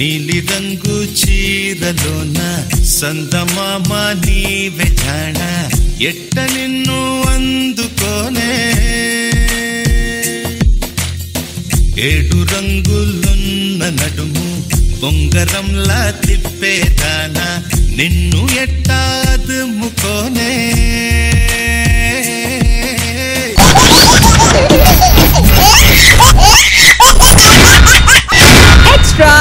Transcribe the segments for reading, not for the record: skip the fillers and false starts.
నీలి రంగు చీరలోన సందమామ నీవే జాణ ఎట్ట నిన్ను అందుకోనే ఏడు రంగులున్న నడుము బొంగరంలా తిప్పేదానా నిన్ను ఎట్టా అదుముకోనే ఎక్స్ట్రా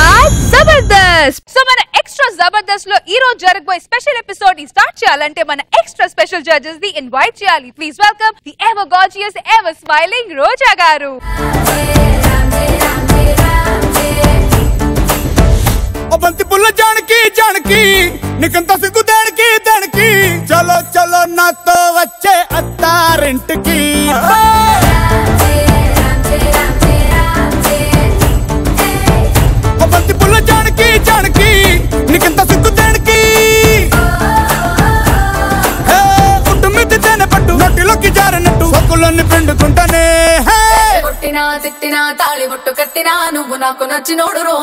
జబర్దస్త్. సో మన ఎక్స్ట్రా జబర్దస్త్ లో ఈ రోజు జరగబోయే స్పెషల్ ఎపిసోడ్ ని స్టార్ట్ చేయాలంటే మన ఎక్స్ట్రా స్పెషల్ జడ్జెస్ ని ఇన్వైట్ చేయాలి. Please welcome the ever gorgeous ever smiling Roja garu. బంతి పుల్ల జానకి జానకి నీకంత సిగ్గు దానికి దానికి చలో చలో నాతో వచ్చే అత్తారింటికి. బంతి పుల్ల జానకి జానకి నీకంత సిగ్గు దానికి కుటుంబిద్ది తేనె పట్టు నోటిలోకి జారినట్టు సొక్కులన్నీ పిండుకుంటానే. కొట్టినా తిట్టినా తాళి బొట్టు కట్టినా నువ్వు నాకు నచ్చినోడు రో.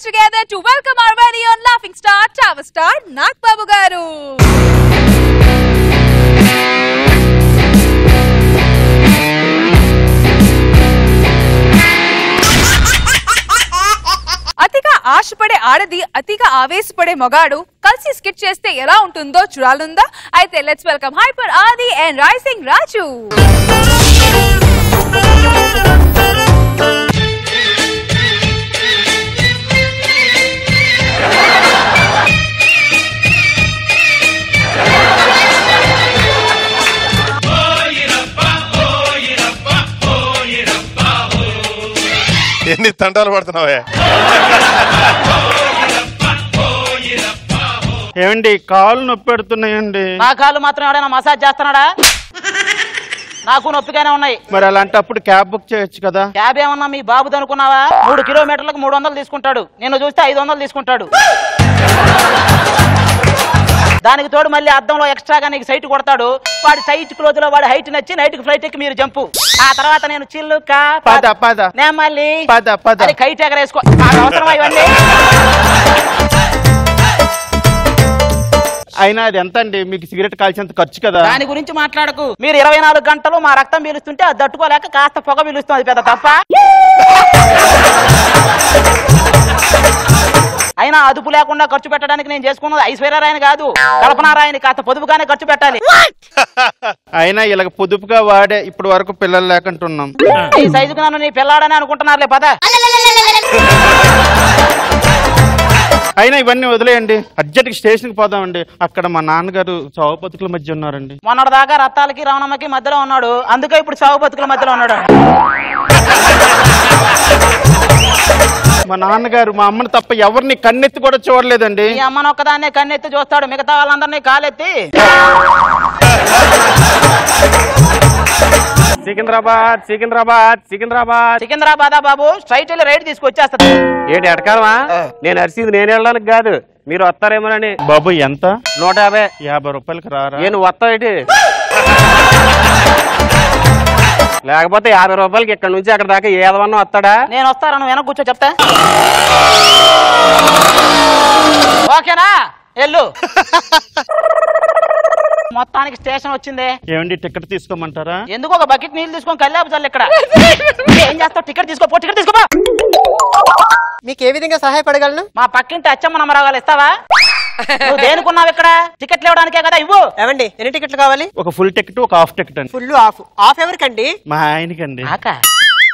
Together to welcome our very own laughing star, Tower Star, Nagbabu garu. అతిగా ఆశపడే ఆడది అతిగా ఆవేశపడే మగాడు కలిసి స్కిట్ చేస్తే ఎలా ఉంటుందో చూడాలందా? అయితే లెట్స్ వెల్కమ్ హైపర్ ఆది అండ్ రైసింగ్ రాజు. ఎన్ని తంటాలు పడుతున్నావే? ఏమండి కాళ్ళు నొప్పి పెడుతున్నాయండి. నా కాళ్ళు మాత్రం ఎవడైనా మసాజ్ చేస్తున్నాడా? నాకు నొప్పిగానే ఉన్నాయి. మరి అలాంటప్పుడు క్యాబ్ బుక్ చేయొచ్చు కదా. క్యాబ్ ఏమన్నా మీ బాబుది అనుకున్నావా? 3 కిలోమీటర్లకు 300 తీసుకుంటాడు, నిన్ను చూస్తే 500 తీసుకుంటాడు. దానికి తోడు మళ్ళీ అద్దంలో ఎక్స్ట్రాగా నీకు సైట్ కొడతాడు. వాడి సైట్ క్లోజ్ లో వాడి హైట్ నచ్చి నైట్ కి ఫ్లైట్ ఎక్కి మీరు జంపు. ఆ తర్వాత నేను చిల్లుకా పద పద నేను మళ్ళీ పద పద కైట్ ఎగరేసుకో. అవసరం ఇవన్నీ. అయినా అది ఎంత అండి? మీకు సిగరెట్ కాల్చేంత ఖర్చు కదా. దాని గురించి మాట్లాడకు. మీరు 24 గంటలు మా రక్తం పీలుస్తుంటే అది తట్టుకోలేక కాస్త పొగ పీలుస్తుంది, పెద్ద తప్ప. అయినా అదుపు లేకుండా ఖర్చు పెట్టడానికి నేను చేసుకున్నది ఐశ్వర్యరాయని కాదు, కల్పనారాయని. కాస్త పొదుపుగానే ఖర్చు పెట్టాలి. అయినా ఇలాగ పొదుపుగా వాడే ఇప్పుడు వరకు పిల్లలు లేకుంటున్నాం. ఈ సైజుకు నన్ను నీ పిల్లాడని అనుకుంటున్నారులే, పద. అయినా ఇవన్నీ వదిలేయండి, అర్జెంట్ స్టేషన్ కి పోదామండి. అక్కడ మా నాన్నగారు చావు బతుకుల మధ్య ఉన్నారండి. మొన్నటి దాకా రత్తాలకి రవణమ్మకి మధ్యలో ఉన్నాడు, అందుకే ఇప్పుడు చావు బతుకుల మధ్యలో ఉన్నాడు. మా నాన్నగారు మా అమ్మని తప్ప ఎవరిని కన్నెత్తి కూడా చూడలేదండి. ఈ అమ్మను ఒక్కదాన్నే కన్నెత్తి చూస్తాడు, మిగతా వాళ్ళందరినీ కాలెత్తి. సికింద్రాబాద్ సికింద్రాబాద్ సికింద్రాబాద్ సికింద్రాబాదా బాబు? స్ట్రైట్ వెళ్ళి రైట్ తీసుకొచ్చేస్తా. ఏంటి ఎడకాలమా? నేను అరిసింది నేను వెళ్ళడానికి కాదు, మీరు వస్తారేమోనని. బాబు ఎంత? 150. 50 రూపాయలకి రారా? నేను వస్తావేటి? లేకపోతే 50 రూపాయలకి ఇక్కడ నుంచి అక్కడ దాకా ఏదవన్నా వస్తాడా? నేను వస్తాను, నువ్వు వెనక కూర్చో చెప్తా. ఓకేనా? వెళ్ళు. మొత్తానికి స్టేషన్ వచ్చింది. ఏమండి టికెట్ తీసుకోమంటారా? ఎందుకు ఒక బకెట్ నీళ్ళు తీసుకొని కల్లాపు చల్లు. ఇక్కడ ఏం చేస్తావు? టికెట్ తీసుకోపో, టికెట్ తీసుకోపో. మీకు ఏ విధంగా సహాయపడగలను? మా పక్కింటి అచ్చమ్మ నమ్మరాగాలు ఇస్తావా? నువ్వు దేనుకున్నావు ఇక్కడ? టికెట్లు ఇవ్వడానికే కదా, ఇవ్వు. ఏమండి ఎన్ని టికెట్లు కావాలి? ఒక ఫుల్ టికెట్, ఒక హాఫ్ టికెట్ అండి. Full half. హాఫ్ ఎవరికండి? మా ఆయనకండి.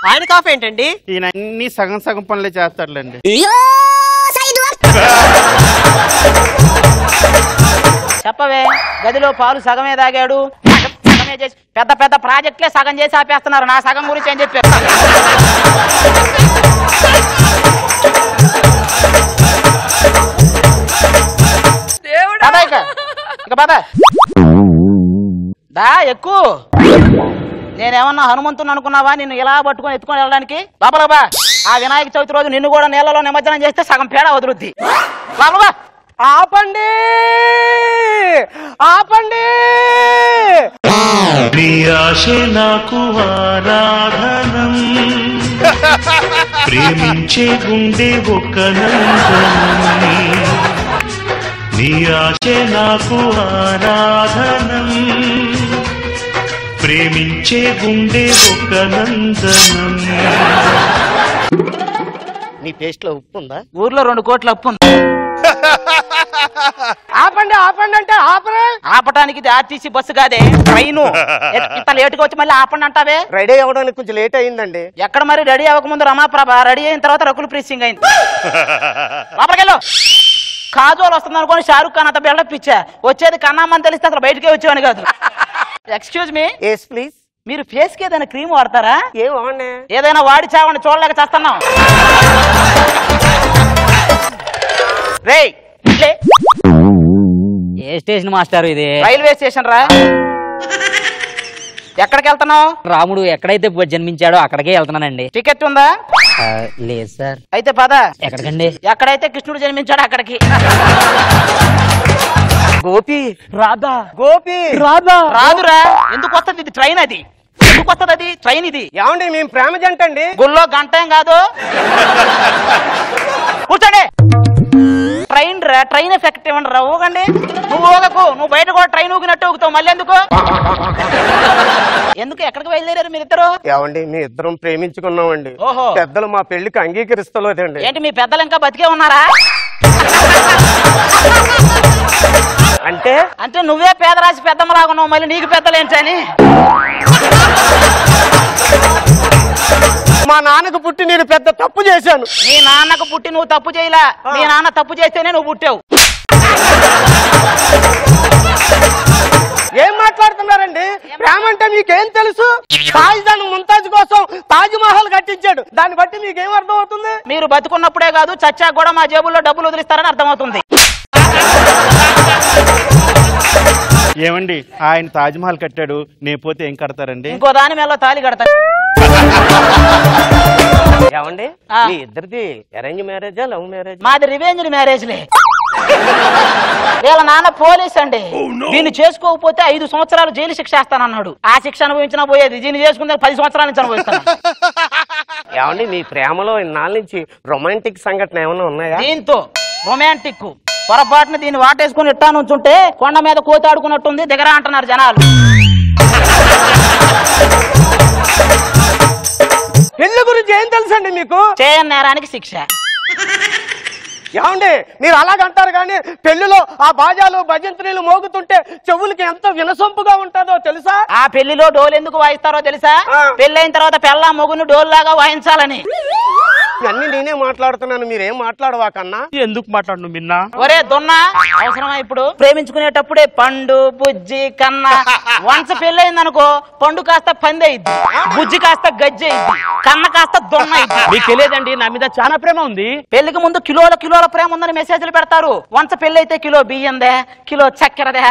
ఆయనకి హాఫ్ ఏంటండి? ఈయన అన్ని సగం సగం పనులే చేస్తాడులేండి. చెప్పవే, గదిలో పాలు సగమే తాగాడు, సగమే చేసి పెద్ద పెద్ద ప్రాజెక్టులే సగం చేసి ఆపేస్తున్నారు. నా సగం గురించి ఏం చెప్పారు? దా ఎక్కువ. నేనేమన్నా హనుమంతుని అనుకున్నావా నిన్ను ఇలా పట్టుకొని ఎత్తుకొని వెళ్ళడానికి? బాబా ఆ వినాయక చవితి రోజు నిన్ను కూడా నీళ్ళలో నిమజ్జనం చేస్తే సగం పేడ వదులుద్ది. బాబా ఆపండి ఆపండి. నీ ఆశ నాకు ఆరాధనం, ప్రేమించే గుండె ఒక నందనం. నీ ఆశ నాకు ఆరాధనం, ప్రేమించే గుండె ఒక నందనం. నీ పేస్ట్ లో ఉప్పు ఉందా? ఊర్లో 2 కోట్ల అప్పు ఉంది. ఆపండి ఆపండి అంటే ఆపరే. ఆపటానికి ఇది ఆర్టీసీ బస్సు కాదే, ట్రైను. ఇంత లేటుగా వచ్చి మళ్ళీ ఆపండి అంటావే? రెడీ అవ్వడానికి కొంచెం లేట్ అయిందండి. ఎక్కడ మరి రెడీ అవ్వకముందు రమాప్రభ, రెడీ అయిన తర్వాత రకుల్ ప్రీత్ సింగ్ అయింది. లోపలికెళ్ళు. కాజోల్ వస్తుంది అనుకోని షారుఖ్ ఖాన్ అంత బిల్డప్ ఇచ్చా. వచ్చేది కన్నామని తెలిస్తే అసలు బయటకే వచ్చేవాని కాదు. Excuse me. Yes please. మీరు ఫేస్ కి ఏదైనా క్రీమ్ వాడతారా? ఏం వాడినా? ఏదైనా వాడి చావండి, చూడలేక చేస్తున్నాం. రేయ్ ఏ స్టేషన్ మాస్టర్ ఇది? రైల్వే స్టేషన్ రా. ఎక్కడికి వెళ్తున్నావు? రాముడు ఎక్కడైతే జన్మించాడో అక్కడికే వెళ్తున్నానండి. టికెట్ ఉందా? లేదు సార్. అయితే పద. ఎక్కడికండి? ఎక్కడైతే కృష్ణుడు జన్మించాడో అక్కడికి. గోపి రాధా. గోపి రాధా రాదురా. ఎందుకు వస్తుంది ఇది? ట్రైన్ అది. ఎందుకు వస్తుంది అది? ట్రైన్ ఇది. ఏమండి మేము ప్రేమ జంట అండి. గుళ్ళో గంట ఏం కాదు. కూర్చోండి. ట్రైన్ రా. ట్రైన్ ఎఫెక్ట్ ఇవ్వండి రా. ఊగండి. నువ్వు ఊగకు. నువ్వు బయట కూడా ట్రైన్ ఊగినట్టు ఊగుతావు. మళ్ళీ ఎందుకు? ఎందుకు? ఎక్కడికి బయలుదేరారు మీరిద్దరు? ఏమండి మీ ఇద్దరం ప్రేమించుకున్నామండి. ఓహో. పెద్దలు మా పెళ్లికి అంగీకరిస్తలేదండి. ఏంటి మీ పెద్దలు ఇంకా బతికే ఉన్నారా? అంటే అంటే నువ్వే పేదరాశి పెద్దమ్మలాగున్నావు, మళ్ళీ నీకు పెద్దలు ఏంటని. మా నాన్నకు పుట్టి నేను పెద్ద తప్పు చేశాను. నీ నాన్నకు పుట్టి నువ్వు తప్పు చేయలా. మీ నాన్న తప్పు చేస్తేనే నువ్వు పుట్టావు. ఏం మాట్లాడుతున్నారండి? ప్రేమ అంటే మీకేం తెలుసు? తాజ్దాన్ ముంతాజ్ కోసం తాజ్ మహల్ కట్టించాడు. దాన్ని బట్టి మీకేం అర్థం అవుతుంది? మీరు బతుకున్నప్పుడే కాదు, చచ్చాక కూడా మా జేబుల్లో డబ్బులు వదిలిస్తారని అర్థమవుతుంది. ఏమండి, ఆయన తాజ్మహల్ కట్టాడు, నేను పోతే ఏం కడతారండి? ఇంకో దాని మీద తాళి కడతారు. ఏమండి మీ ఇద్దరిది అరేంజ్ మ్యారేజా లవ్ మ్యారేజ్? మాది రివెంజ్ మ్యారేజ్లే. వీళ్ళ నాన్న పోలీస్ అండి. దీన్ని చేసుకోకపోతే 5 సంవత్సరాలు జైలు శిక్ష వేస్తానన్నాడు. ఆ శిక్ష అనుభవించినా పోయేది. దీన్ని చేసుకుంటే 10 సంవత్సరాల నుంచి అనుభవిస్తాను. ఏమండి మీ ప్రేమలో ఇన్నాళ్ళ నుంచి రొమాంటిక్ సంఘటన ఏమైనా ఉన్నాయా? దీంతో రొమాంటిక్ పొరపాటున దీన్ని వాటేసుకుని ఇట్టా నుంచుంటే కొండ మీద కోతి ఆడుకున్నట్టుంది, దిగరా అంటున్నారు జనాలు. పెళ్లి గురించి ఏం తెలుసండి మీకు? చేయని నేరానికి శిక్ష. ఏమండి మీరు అలాగంటారు కానీ పెళ్లిలో ఆ బాజాలు భజంత్రీలు మోగుతుంటే చెవులకి ఎంత వినసొంపుగా ఉంటుందో తెలుసా? ఆ పెళ్లిలో డోలు ఎందుకు వాయిస్తారో తెలుసా? పెళ్ళైన తర్వాత పెళ్ళ మొగుని డోలు లాగా వాయించాలని. అన్ని నేనే మాట్లాడుతున్నాను, మీరేం మాట్లాడవా కన్నా? ఎందుకు మాట్లాడు మిన్నా? ఒరే దొన్నా, అవసరమా ఇప్పుడు? ప్రేమించుకునేటప్పుడే పండు బుజ్జి కన్న. వన్స్ పెళ్ళయింది అనుకో, పండు కాస్త పంది అయింది, బుజ్జి కాస్త గజ్జి అయింది, కన్న కాస్త దొన్న అయింది. మీకు తెలియదండి, నా మీద చాలా ప్రేమ ఉంది. పెళ్లికి ముందు కిలోల కిలోల ప్రేమ ఉందని మెసేజ్లు పెడతారు. వన్స్ పెళ్లి అయితే కిలో బియ్యందే, కిలో చక్కెరదే.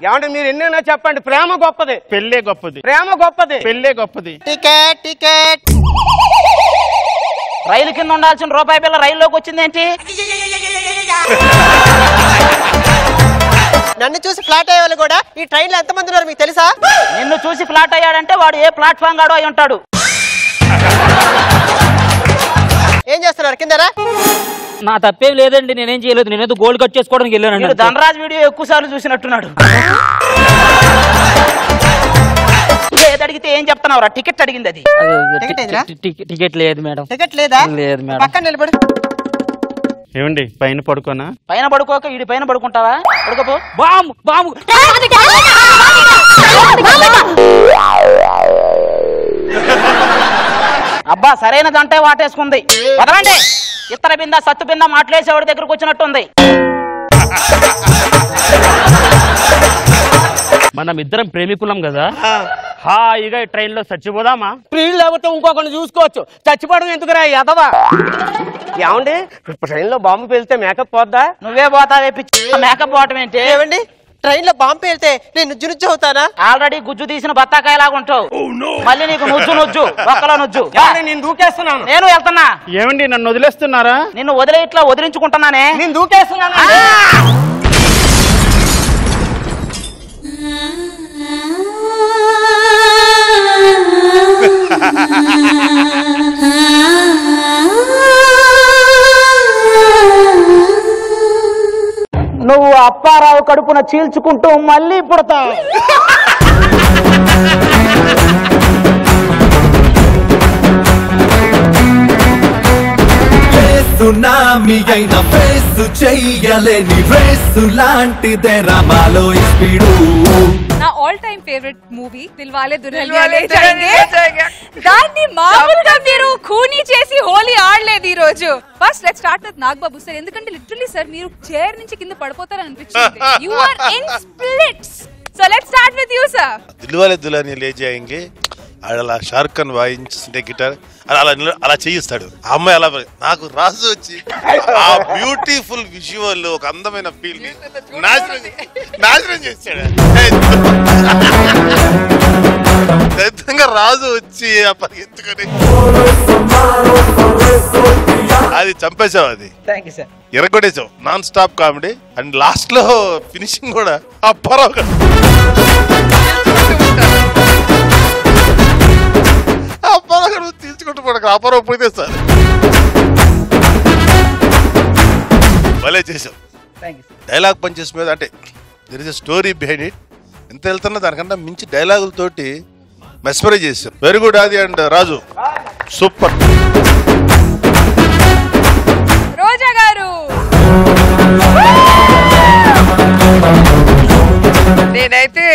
ఏమంటే మీరు ఎన్నైనా చెప్పండి, ప్రేమ గొప్పది. పెళ్ళే గొప్పది. ప్రేమ గొప్పది. పెళ్ళే గొప్పది. Ticket ticket. రైలు కింద ఉండాల్సిన రూపాయి బిల్ల రైల్లోకి వచ్చిందేంటి? నన్ను చూసి ఫ్లాట్ అయ్యే వాళ్ళు కూడా ఈ ట్రైన్ లో ఎంతమంది ఉన్నారు మీకు తెలుసా? నిన్ను చూసి ఫ్లాట్ అయ్యాడంటే వాడు ఏ ప్లాట్ఫామ్ గాడో అయి ఉంటాడు. ఏం చేస్తున్నారు కిందరా? నా తప్పేం లేదండి, నేనేం చేయలేదు. నేనేదో గోల్డ్ కట్ చేసుకోవడానికి వెళ్ళానండి. ధనరాజ్ వీడియో ఎక్కువ సార్లు చూసినట్టున్నాడు. అడిగితే ఏం చెప్తున్నావురా? టికెట్ అడిగింది అది. టికెట్ లేదు మేడం. టికెట్ లేదా? లేదు మేడం. పక్కన నిలబడు. ఏమండి పైన పడుకోనా? పైన పడుకోక ఈడి పైన పడుకుంటావా? పడుకోపో. బాము బాము. అబ్బా సరైనదంటే వాటేసుకుంది. వదలండి. ఇతర బింద సత్తు బింద మాట్లాడేసేవాడి దగ్గరకు వచ్చినట్టుంది. మనం ఇద్దరం ప్రేమికులం కదా, హాయిగా ట్రైన్ లో చచ్చిపోదామా? ప్రియులు లేకపోతే ఇంకొకరిని చూసుకోవచ్చు, చచ్చిపోవడం ఎందుకురా ఎదవా? ఏమండి ట్రైన్ లో బాంబు పేలితే మేకప్ పోద్దా? నువ్వే పోతావే పిచ్చి. మేకప్ పోవటం ఏంటి? ఏమండి ట్రైన్ లో బాంబు పేలితే నేను నుజ్జు నుజ్జు అవుతానా? ఆల్రెడీ గుజ్జు తీసిన బత్తాకాయలాగా ఉంటావు. మళ్ళీ నీకు నుజ్జు ఒక్కలో నుజ్జు. నేను దూకేస్తున్నాను. నేను వెళ్తున్నా. ఏమండి నన్ను వదిలేస్తున్నారా? నిన్ను వదిలే ఇట్లా వదిలించుకుంటున్నానే. నేను దూకేస్తున్నాను. నువ్వు అప్పారావు కడుపున చీల్చుకుంటూ మళ్ళీ పుడతావు. సునామీ అయిన ఫేస్ చెయ్యలేని రేసు లాంటిదే రామాలో స్పీడు. నా all time favourite movie Dilwale Dulhania Le Jayenge. దాన్ని మామూలుగా మీరు ఖూనీ చేసి హోలీ ఆడలేదు ఈ రోజు. First let's start with Nagababu sir. ఎందుకంటే లిటరల్లీ సార్ మీరు చైర్ నుంచి కింద పడిపోతారని అనిపించింది. You are in splits. So let's start with you sir. Dilwale Dulhania Le Jayenge అలా షారుఖ్ ఖాన్ వాయించుంటే గిటార్ అలా చేయిస్తాడు. ఆ అమ్మాయి అలా నాకు రాజు వచ్చి ఆ బ్యూటిఫుల్ విజువల్ ఒక అందమైన ఫీల్ ని నాశనం చేశాడు. రాజు వచ్చి ఎత్తుకొని అది చంపేశావు. అది ఎరగొట్టేసావు. Non stop comedy and last లో ఫినిషింగ్ కూడా అప్పారావు తీసుకుంటూ పడక అప్పారావు పోతే సార్ భలే చేసావు. డైలాగ్ పంచెస్ మీద అంటే there is a story behind it. ఎంత వెళ్తున్నా దానికన్నా మించి డైలాగులతోటి మెస్మరైజ్ చేసాం. వెరీ గుడ్ ఆది అండ్ రాజు, సూపర్. రోజా గారు నేనైతే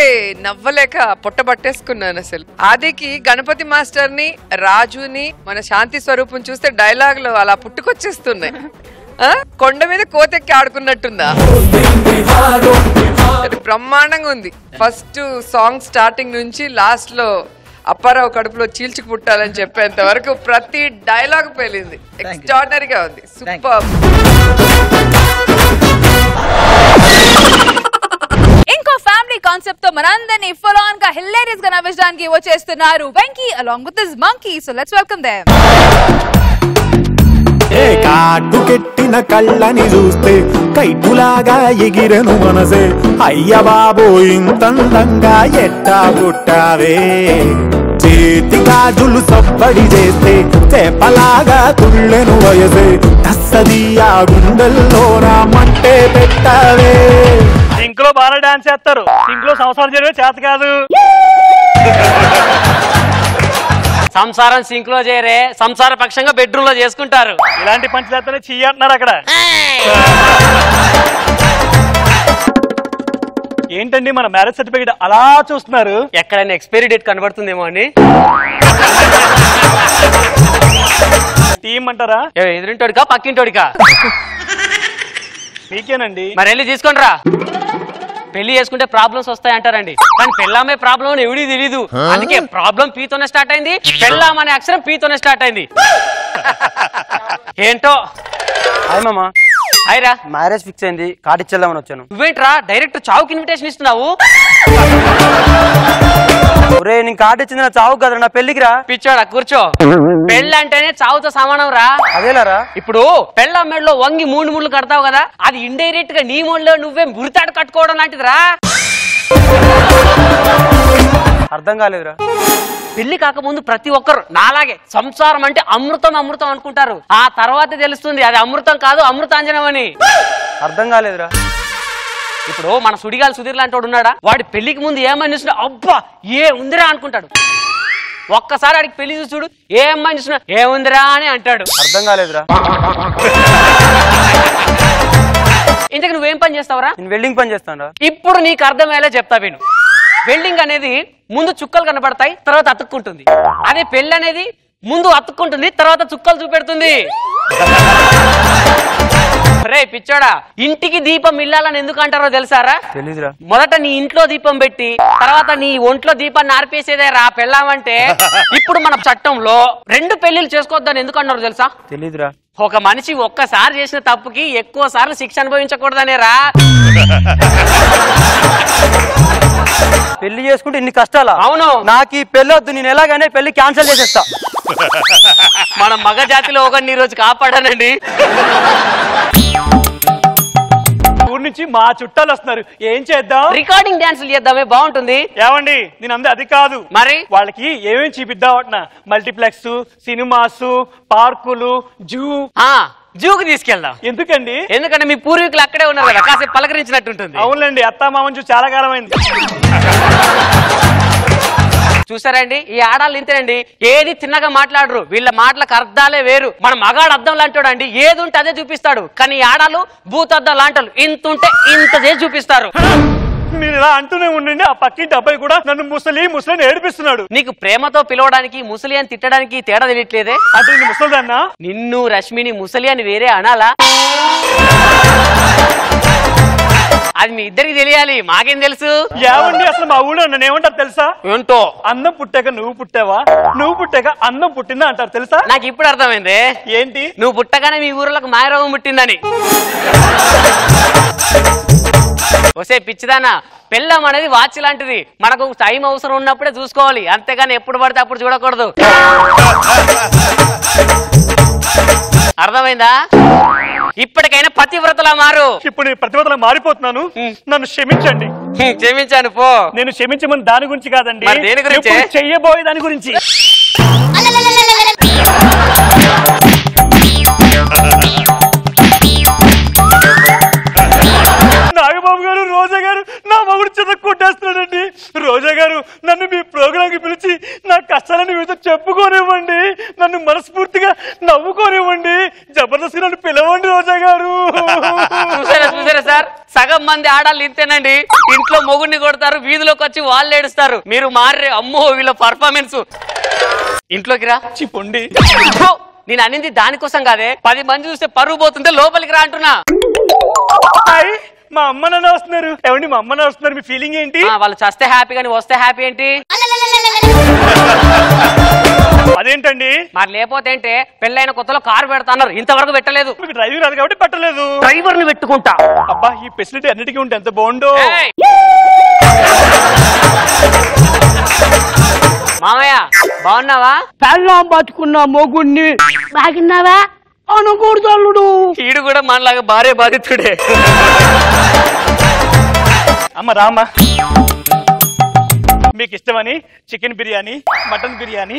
నవ్వలేక పొట్టబట్టేసుకున్నాను. అసలు ఆదికి గణపతి మాస్టర్ ని, రాజుని, మన శాంతి స్వరూపం చూస్తే డైలాగులు అలా పుట్టుకొచ్చేస్తున్నాయి. కొండ మీద కోతెక్కి ఆడుకున్నట్టుందా? బ్రహ్మాండంగా ఉంది. ఫస్ట్ సాంగ్ స్టార్టింగ్ నుంచి లాస్ట్ లో అప్పారావు కడుపులో చీల్చుకు పుట్టాలని చెప్పేంత వరకు ప్రతి డైలాగ్ పేలింది. ఎక్స్ట్రాడినరీగా ఉంది. సూపర్. ఇంకో ఫ్యామిలీ కాన్సెప్ట్ తో మనందరినీ ఫుల్ ఆన్ గా హిలేరియస్ గా నవ్వించడానికి వచ్చేస్తున్నారు Venky along with his monkey. So let's welcome them. ఏ కాటు కెట్టిన కళ్ళని చూస్తే కైటులాగా ఎగిరెను మనసే. అయ్య బాబో ఇంతందంగా ఎట్టా పుట్టావే. చేతి గాజులు సప్పడి చేస్తే చేపలాగా తుళ్ళెను వయసే. తస్సదియా గుండెల్లో నా మంటే పెట్టావే. ఇంట్లో బాగా డాన్స్ చేస్తారు. ఇంట్లో సంసారం చేయడమే చేత కాదు. సంసారం సింక్ లో చేరే సంసార పక్షంగా బెడ్రూమ్ లో చేసుకుంటారు. ఇలాంటి పంచలేతనే చెయ్యంటున్నారు అక్కడ. ఏంటండి మన మ్యారేజ్ సర్టిఫికేట్ అలా చూస్తున్నారు? ఎక్కడైనా ఎక్స్పైరీ డేట్ కనబడుతుందేమో అని. టీం అంటారా? ఎదురింటోడికా పక్కింటోడికా? మీకేనండి. మరి వెళ్ళి తీసుకోండి రా. పెళ్లి చేసుకుంటే ప్రాబ్లమ్స్ వస్తాయి అంటారండి, కానీ పెళ్ళామే ప్రాబ్లం అని ఎవడీ తెలీదు. అందుకే ప్రాబ్లం పీతోనే స్టార్ట్ అయింది, పెళ్ళాం అనే అక్షరం పీతోనే స్టార్ట్ అయింది. ఏంటో హాయ్ మామా. హాయ్ రా. మ్యారేజ్ ఫిక్స్ అయింది, కార్డు ఇచ్చేద్దామని వచ్చాను. నువ్వేంట్రా డైరెక్ట్ చావుకి ఇన్విటేషన్ ఇస్తున్నావు? ఒరే నేను కార్డు ఇచ్చింది నా చావు కదరా, నా పెళ్లికి రా. పిచ్చోడా కూర్చో. పెళ్ళి అంటేనే చావుతో సమానం రా. అదేలారా? ఇప్పుడు పెళ్ళ మెడలో వంగి 3 ముళ్ళు కడతావు కదా, అది ఇండైరెక్ట్ గా నీ ముళ్ళో నువ్వే మురితాడు కట్టుకోవడం లాంటిదిరా. అర్థం కాలేదురా. పెళ్లి కాకముందు ప్రతి ఒక్కరు నాలాగే సంసారం అంటే అమృతం అమృతం అనుకుంటారు. ఆ తర్వాత తెలుస్తుంది అది అమృతం కాదు అమృతాంజనం అని. అర్థం కాలేదురా. ఇప్పుడు మన సుడిగాలి సుధీర్ లాంటి వాడు ఉన్నాడా, వాడి పెళ్లికి ముందు ఏమని చూసినా అబ్బా ఏ ఉందిరా అనుకుంటాడు. ఒక్కసారి వాడికి పెళ్లి చూసి చూడు, ఏ అమ్మాయిని చూసినా ఏముందిరా అని అంటాడు. అర్థం కాలేదురా. ఇంతకు నువ్వేం పని చేస్తావురా? నేను వెల్డింగ్ పని చేస్తాను. ఇప్పుడు నీకు అర్థమయ్యేలా చెప్తా విను. వెల్డింగ్ అనేది ముందు చుక్కలు కనబడతాయి, తర్వాత అతుక్కుంటుంది. అదే పెళ్లి అనేది ముందు అతుక్కుంటుంది, తర్వాత చుక్కలు చూపెడుతుంది. రే పిచ్చోడా, ఇంటికి దీపం ఇల్లాలని ఎందుకు అంటారో తెలుసారా? తెలీదురా. మొదట నీ ఇంట్లో దీపం పెట్టి తర్వాత నీ ఒంట్లో దీపాన్ని ఆర్పేసేదే రా పెళ్ళామంటే. ఇప్పుడు మన చట్టంలో 2 పెళ్లిళ్ళు చేసుకోవద్దని ఎందుకు అన్నారు తెలుసా? తెలీదురా. ఒక మనిషి ఒక్కసారి చేసిన తప్పుకి ఎక్కువ సార్లు శిక్ష అనుభవించకూడదనే రా. పెళ్లి చేసుకుంటే ఇన్ని కష్టాలా? అవును. నాకు ఈ పెళ్లి వద్దు, నేను ఎలాగైనా పెళ్లి క్యాన్సిల్ చేసేస్తా. మన మగ జాతిలో ఒకరిని ఈ రోజు కాపాడానండి. ఊరి నుంచి మా చుట్టాలు వస్తున్నారు, ఏం చేద్దాం? రికార్డింగ్ డాన్సులు చేద్దామే, బాగుంటుంది. ఏమండి నేను అందే అది కాదు, మరి వాళ్ళకి ఏమేమి చూపిద్దాం అంటున్నా. మల్టీప్లెక్స్, సినిమాస్, పార్కులు, జూ. జూకి తీసుకెళ్దాం. ఎందుకండి? ఎందుకంటే మీ పూర్వీకులు అక్కడే ఉన్నారు కదా, కాసేపు పలకరించినట్టుంటుంది. అవునండి, అత్తా మామని చూసి చాలా కాలం అయింది. చూసారండి, ఈ ఆడాళ్ళు ఇంతేనండి, ఏది తిన్నగా మాట్లాడరు. వీళ్ళ మాటలకు అర్థాలే వేరు. మన మగాడు అర్థం లాంటాడు అండి, ఏది ఉంటే అదే చూపిస్తాడు. కానీ ఈ ఆడాలు భూతద్దం లాంటారు, ఇంత ఉంటే ఇంతదే చూపిస్తారు. మీరు ఇలా అంటూనే ఉండండి, ఆ పక్కింటి అబ్బాయి కూడా నన్ను ముసలి ఏడిపిస్తున్నాడు. నీకు ప్రేమతో పిలవడానికి ముసలి అని తిట్టడానికి తేడా తెలియట్లేదే? అంటే ముసలిదన్నా? నిన్ను రష్మిని ముసలి అని వేరే అనాలా? అది మీ ఇద్దరికి తెలియాలి, మాకేం తెలుసు? ఏమండి అసలు మా ఊళ్ళో నన్ను ఏమంటారు తెలుసా? ఏంటో? అన్నం పుట్టాక నువ్వు పుట్టావా, నువ్వు పుట్టాక అన్నం పుట్టిందా అంటారు తెలుసా? నాకు ఇప్పుడు అర్థమైంది. ఏంటి? నువ్వు పుట్టగానే మీ ఊర్లోకి మాయరోగం పుట్టిందని. వసే పిచ్చిదానా, పెళ్ళం అనేది వాచ్ లాంటిది, మనకు టైం అవసరం ఉన్నప్పుడే చూసుకోవాలి, అంతేగాని ఎప్పుడు పడితే అప్పుడు చూడకూడదు. అర్థమైందా? ఇప్పటికైనా పతివ్రతలా మారు. ఇప్పుడు నేను ప్రతివ్రతలా మారిపోతున్నాను, నన్ను క్షమించండి. క్షమించాను పో. నేను క్షమించమని దాని గురించి కాదండి, దేని గురించి? చెయ్యబోయే దాని గురించి. నాగబాబు గారు, రోజా గారు, నా మగుడు చిన్న కొట్టేస్తున్నాడండి. రోజా గారు, నన్ను మీ ప్రోగ్రామ్ కి పిలిచి నా కష్టాలని మీతో చెప్పుకోనివ్వండి, నన్ను మనస్ఫూర్తిగా నవ్వుకోనివ్వండి, జబర్దస్త్ నన్ను పిలవండి రోజా గారు. చూసారా సార్, సగం మంది ఆడాళ్ళు ఇంతేనండి, ఇంట్లో మొగుడిని కొడతారు, వీధిలోకి వచ్చి వాళ్ళు ఏడుస్తారు. మీరు మారే, అమ్మో వీళ్ళ పర్ఫార్మెన్స్. ఇంట్లోకి రా చిప్పండి. నేను అనింది దానికోసం కాదే, 10 మంది చూస్తే పరువు పోతుంటే లోపలికి రా అంటున్నా. మా అమ్మ నాన్న వస్తున్నారు. ఏమండి మా అమ్మ నాన్న వస్తున్నారు, మీ ఫీలింగ్ ఏంటి? వాళ్ళు చస్తే హ్యాపీ కానీ వస్తే హ్యాపీ ఏంటి? అదేంటండి? మరి లేకపోతే ఏంటే, పెళ్ళైన కొత్తలో కారు పెడతాన్నారు, ఇంతవరకు పెట్టలేదు. మీకు డ్రైవింగ్ రాదు కాబట్టి పెట్టలేదు. డ్రైవర్ ని పెట్టుకుంటా. అబ్బా, ఈ ఫెసిలిటీ అన్నిటికీ ఉంటే ఎంత బాగుండో. మామయ్య బాగున్నావా? పెళ్ళాం బతుకున్న మొగుణ్ణి బాగున్నావా అనకూడదు. ఈడు కూడా మనలాగా భార్య బాధితుడే. అమ్మ రామ్మా, మీకు ఇష్టమని chicken biryani, mutton biryani,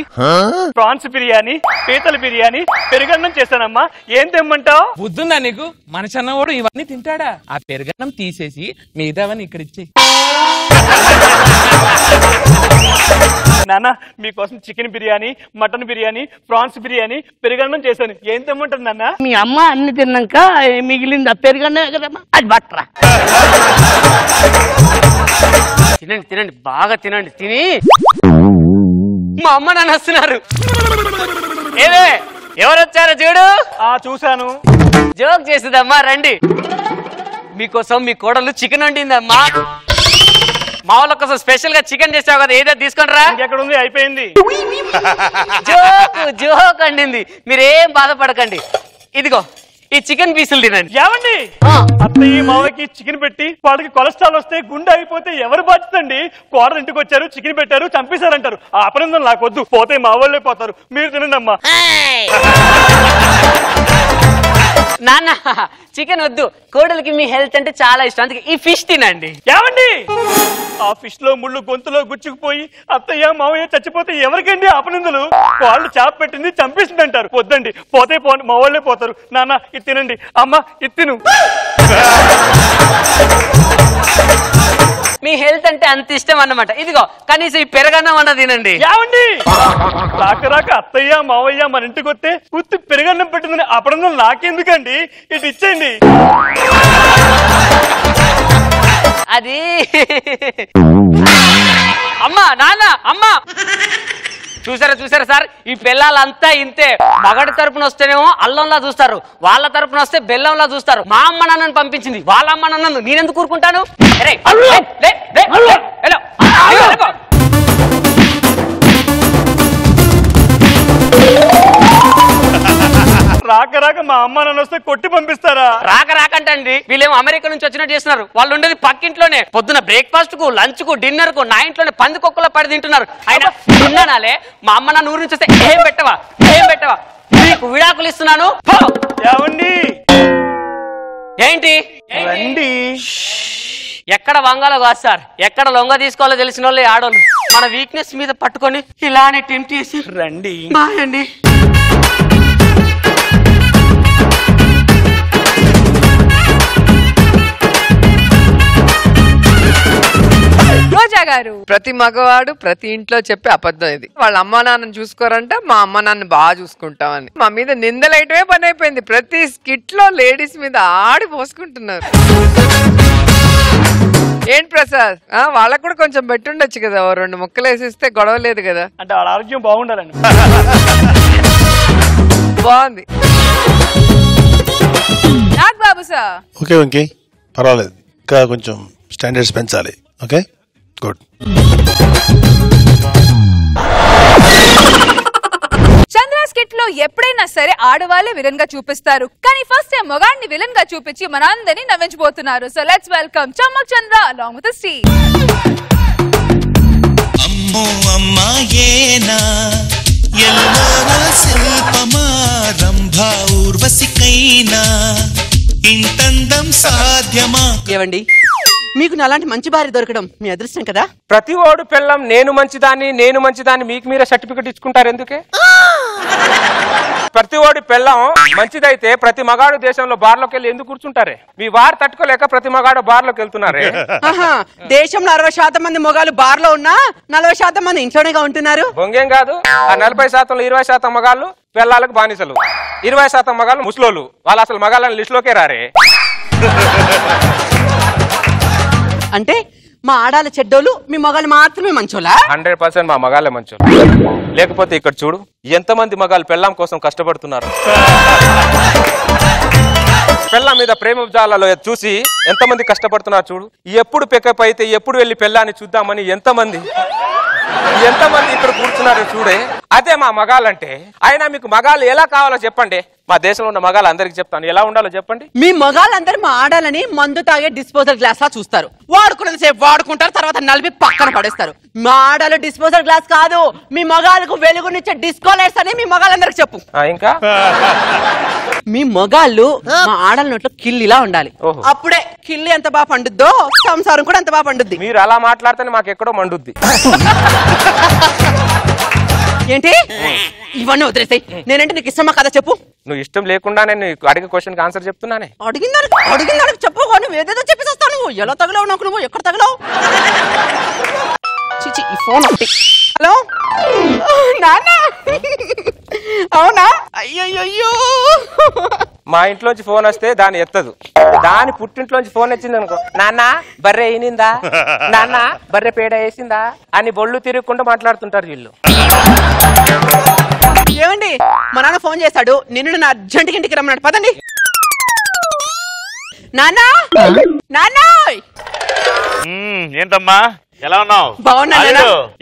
prawns biryani, పీతల బిర్యానీ, పెరుగన్నం చేశానమ్మా. ఏం తెమ్మంటావు? బుద్ధుందా నీకు? మనిషి అన్నవాడు ఇవన్నీ తింటాడా? ఆ పెరుగన్నం తీసేసి మిగతావన్నీ ఇక్కడ ఇచ్చేయి. నాన్న, మీకోసం chicken biryani, mutton biryani, prawns biryani, పెరుగన్నం చేశాను. ఏం తెమ్మంటారు నాన్న? మీ అమ్మ అన్ని తిన్నాక మిగిలింది ఆ పెరుగన్నం కదమ్మా, అది బట్రా. తినండి తినండి, బాగా తినండి. తిని మా అమ్మ నాన్న వస్తున్నారు. ఏవే ఎవరు వచ్చారో చూడు. చూశాను. జోక్ చేసేదమ్మా, రండి. మీకోసం మీ కోడలు చికెన్ వండిందమ్మా. మా వాళ్ళ కోసం స్పెషల్ గా చికెన్ చేసావు కదా, ఏదో తీసుకొని రా. ఎక్కడ ఉంది? అయిపోయింది. జోక్ అండింది, మీరేం బాధపడకండి. ఇదిగో ఈ చికెన్ పీసులు తినండి. ఏమండి, అత్తయ్య మావకి చికెన్ పెట్టి వాళ్ళకి కొలెస్ట్రాల్ వస్తే గుండె అయిపోతే ఎవరు బాధ్యతండి? కోడలు ఇంటికి వచ్చారు, చికెన్ పెట్టారు, చంపేశారంటారు. ఆ అపనందం నాకొద్దు, పోతే మా వాళ్ళే పోతారు. మీరు తినండి అమ్మా. నాన్న, చికెన్ వద్దు, కోడలికి మీ హెల్త్ అంటే చాలా ఇష్టం, అందుకే ఈ ఫిష్ తినండి. ఏమండి, ఆ ఫిష్ లో ముళ్ళు గొంతులో గుచ్చుకుపోయి అత్తయ్య మావయ్య చచ్చిపోతే ఎవరికండి అపనిందలు? వాళ్ళు చేప పెట్టింది చంపేసింది అంటారు. వద్దండి, పోతే మా వాళ్ళే పోతారు. నాన్న ఇది తినండి, అమ్మ ఇది తిను. మీ హెల్త్ అంటే అంత ఇష్టం అన్నమాట. ఇదిగో కనీసం ఈ పెరగన్నం అన్న తినండి. ఏమండి, రాక అత్తయ్య మావయ్య మన ఇంటికి వస్తే ఉత్తి పెరగన్నం పెట్టిందని అపనందం నాకెందుకండి? ఇటు ఇచ్చేయండి. అది అమ్మా, నాన్న, అమ్మా. చూసారా సార్, ఈ పిల్లలంతా ఇంతే. మగడి తరపున వస్తేనేమో అల్లంలా చూస్తారు, వాళ్ళ తరపున వస్తే బెల్లంలా చూస్తారు. మా అమ్మ నాన్నను పంపించింది, వాళ్ళ అమ్మ నాన్నను నేనెందుకు కూరుకుంటాను? రాక రాక మా అమ్మ నన్ను వస్తే కొట్టి పంపిస్తారా? రాక రాకంటండి, వీళ్ళేమో అమెరికా నుంచి వచ్చినట్టు చేస్తున్నారు. వాళ్ళు ఉండేది పక్కింట్లోనే. పొద్దున బ్రేక్ఫాస్ట్ కు, లంచ్ కు, డిన్నర్ కు నా ఇంట్లోనే పందికొక్కలో పడి తింటున్నారు. అయినా తిన్నానాలే, మా అమ్మ నన్ను ఊరి నుంచి వస్తే ఏం పెట్టవా నీకు విడాకులు ఇస్తున్నాను. ఏంటి రండి. ఎక్కడ వంగాలో కాదు సార్, ఎక్కడ లొంగ తీసుకోవాలో తెలిసిన వాళ్ళే ఆడోళ్ళు. మన వీక్నెస్ మీద పట్టుకొని ఇలానే టెంప్ట్ చేసి రండి. బాయ్ అండి. రోజా గారు, ప్రతి మగవాడు ప్రతి ఇంట్లో చెప్పే అబద్ధం ఇది. వాళ్ళ అమ్మా నాన్నని చూసుకోరంట, మా అమ్మ నాన్న బాగా చూసుకుంటామని. మా మీద నిందలేయటమే పని అయిపోయింది. ప్రతి స్కిట్ లో లేడీస్ మీద ఆడి పోసుకుంటున్నారు. ఏంటి ప్రసాద్, వాళ్ళకు కూడా కొంచెం పెట్టుండొచ్చు కదా, 2 ముక్కలు వేసిస్తే గొడవ లేదు కదా. అంటే వాళ్ళ ఆరోగ్యం బాగుండాలండి. బాగుంది. నాగబాబు సార్. ఓకే వెంకీ, పర్వాలేదు, ఇంకా కొంచెం స్టాండర్డ్స్ పెంచాలి. Okay, good. చంద్ర స్కిట్ లో ఎప్పుడైనా సరే ఆడవాళ్ళే విలన్ గా చూపిస్తారు, కానీ ఫస్ట్ టైం మొగాడిని విలన్ గా చూపించి మనందరినీ నవ్వించబోతున్నారు. So let's welcome Chammak Chandra along with Steve. అమ్మో అమ్మాయేనా ఎల్లోరా శిల్పమా రంభా ఊర్వశికైనా ఇంతందం సాధ్యమా? ఏవండి, మీకు నాలాంటి మంచి భార్య దొరకడం మీ అదృష్టం కదా. ప్రతి ఓడు పిల్లం నేను మంచిదాన్ని మీకు మీరే సర్టిఫికెట్ ఇచ్చుకుంటారు ఎందుకే? ప్రతి ఓడి పిల్లం మంచిదైతే ప్రతి మగాడు దేశంలో బార్లోకి వెళ్ళి ఎందుకు కూర్చుంటారే? మీ వారు తట్టుకోలేక ప్రతి మగాడు బార్లోకి వెళ్తున్నారే. దేశంలో 60% మంది మొగాలు బార్లో ఉన్నా 40% మంది ఇంట్లోనేగా ఉంటున్నారు. బొంగేం కాదు, ఆ 40%లో 20% మగాళ్ళు పిల్లలకు బానిసలు, 20% మగాళ్ళు ముసలోళ్ళు. వాళ్ళు అసలు మగాళ్ళని లిస్టులోకే రారే. అంటే మా ఆడాల చెడ్డోళ్ళు, మీ మగాళ్ళు మాత్రమే మంచోళ్ళా? 100% మా మగాళ్ళే మంచోళ్ళు. లేకపోతే ఇక్కడ చూడు, ఎంతమంది మగాళ్ళు పెళ్ళాం కోసం కష్టపడుతున్నారు. పెళ్ళాం మీద ప్రేమ జాలలో చూసి ఎంతమంది కష్టపడుతున్నారు చూడు. ఎప్పుడు పికప్ అయితే ఎప్పుడు వెళ్ళి పెళ్ళాన్ని చూద్దామని ఎంతమంది ఇక్కడ కూర్చున్నారు చూడే. అదే మా మగాళ్ళంటే. అయినా మీకు మగాళ్ళు ఎలా కావాలో చెప్పండి. మా దేశంలో ఉన్న మగాళ్ళు అందరికి చెప్తాను, ఎలా ఉండాలో చెప్పండి. మీ మగాళ్ళందరూ మా ఆడాలని మందు తాగే డిస్పోజల్ గ్లాస్ లా చూస్తారు. వాడుకున్నది సేపు వాడుకుంటారు, తర్వాత నలిపి పక్కన పడేస్తారు. మా ఆడాలు డిస్పోజల్ గ్లాస్ కాదు, మీ మగాళ్ళకు వెలుగునిచ్చే డిస్కో లైట్స్ అని మీ మగాళ్ళందరికి చెప్పు. ఇంకా మీ మగాళ్ళు మా ఆడాల నోట్లో కిల్లిలా ఉండాలి. అప్పుడే కిల్లి ఎంత బాగా పండుద్దో సంసారం కూడా అంత బాగా పండుద్ది. మీరు అలా మాట్లాడితేనే మాకు ఎక్కడో మండుద్ది. ఏంటి ఇవన్నీ వదిలేసాయి. నేనంటే నీకు ఇష్టమా కదా చెప్పు. నువ్వు ఇష్టం లేకుండానే నీకు అడిగే క్వశ్చన్ ఆన్సర్ చెప్తున్నానే. అడిగిందానికి చెప్పు, నువ్వు ఏదేదో చెప్పేసేస్తావు. నువ్వు ఎలా తగలవు నాకు, నువ్వు ఎక్కడ తగలవు? చిచి ఈ ఫోన్ ఒకటి. హలో నాన్న, అవునా? అయ్యయ్యో, మా ఇంట్లోంచి ఫోన్ వస్తే దాన్ని ఎత్తదు. దాని పుట్టింట్లోంచి ఫోన్ వచ్చింది అనుకో, నాన్న బర్రె అయినిందా, నాన్న బర్రె పేడ వేసిందా అని బొళ్ళు తిరగకుండా మాట్లాడుతుంటారు వీళ్ళు. ఏమండి, మా నాన్న ఫోన్ చేశాడు, నిన్ను నా అర్జెంట్కి ఇంటికి రమ్మన్నాడు, పదండి. నాన్నా నాన్నా. ఏంటమ్మా ఎలా ఉన్నావు? బాగున్నా.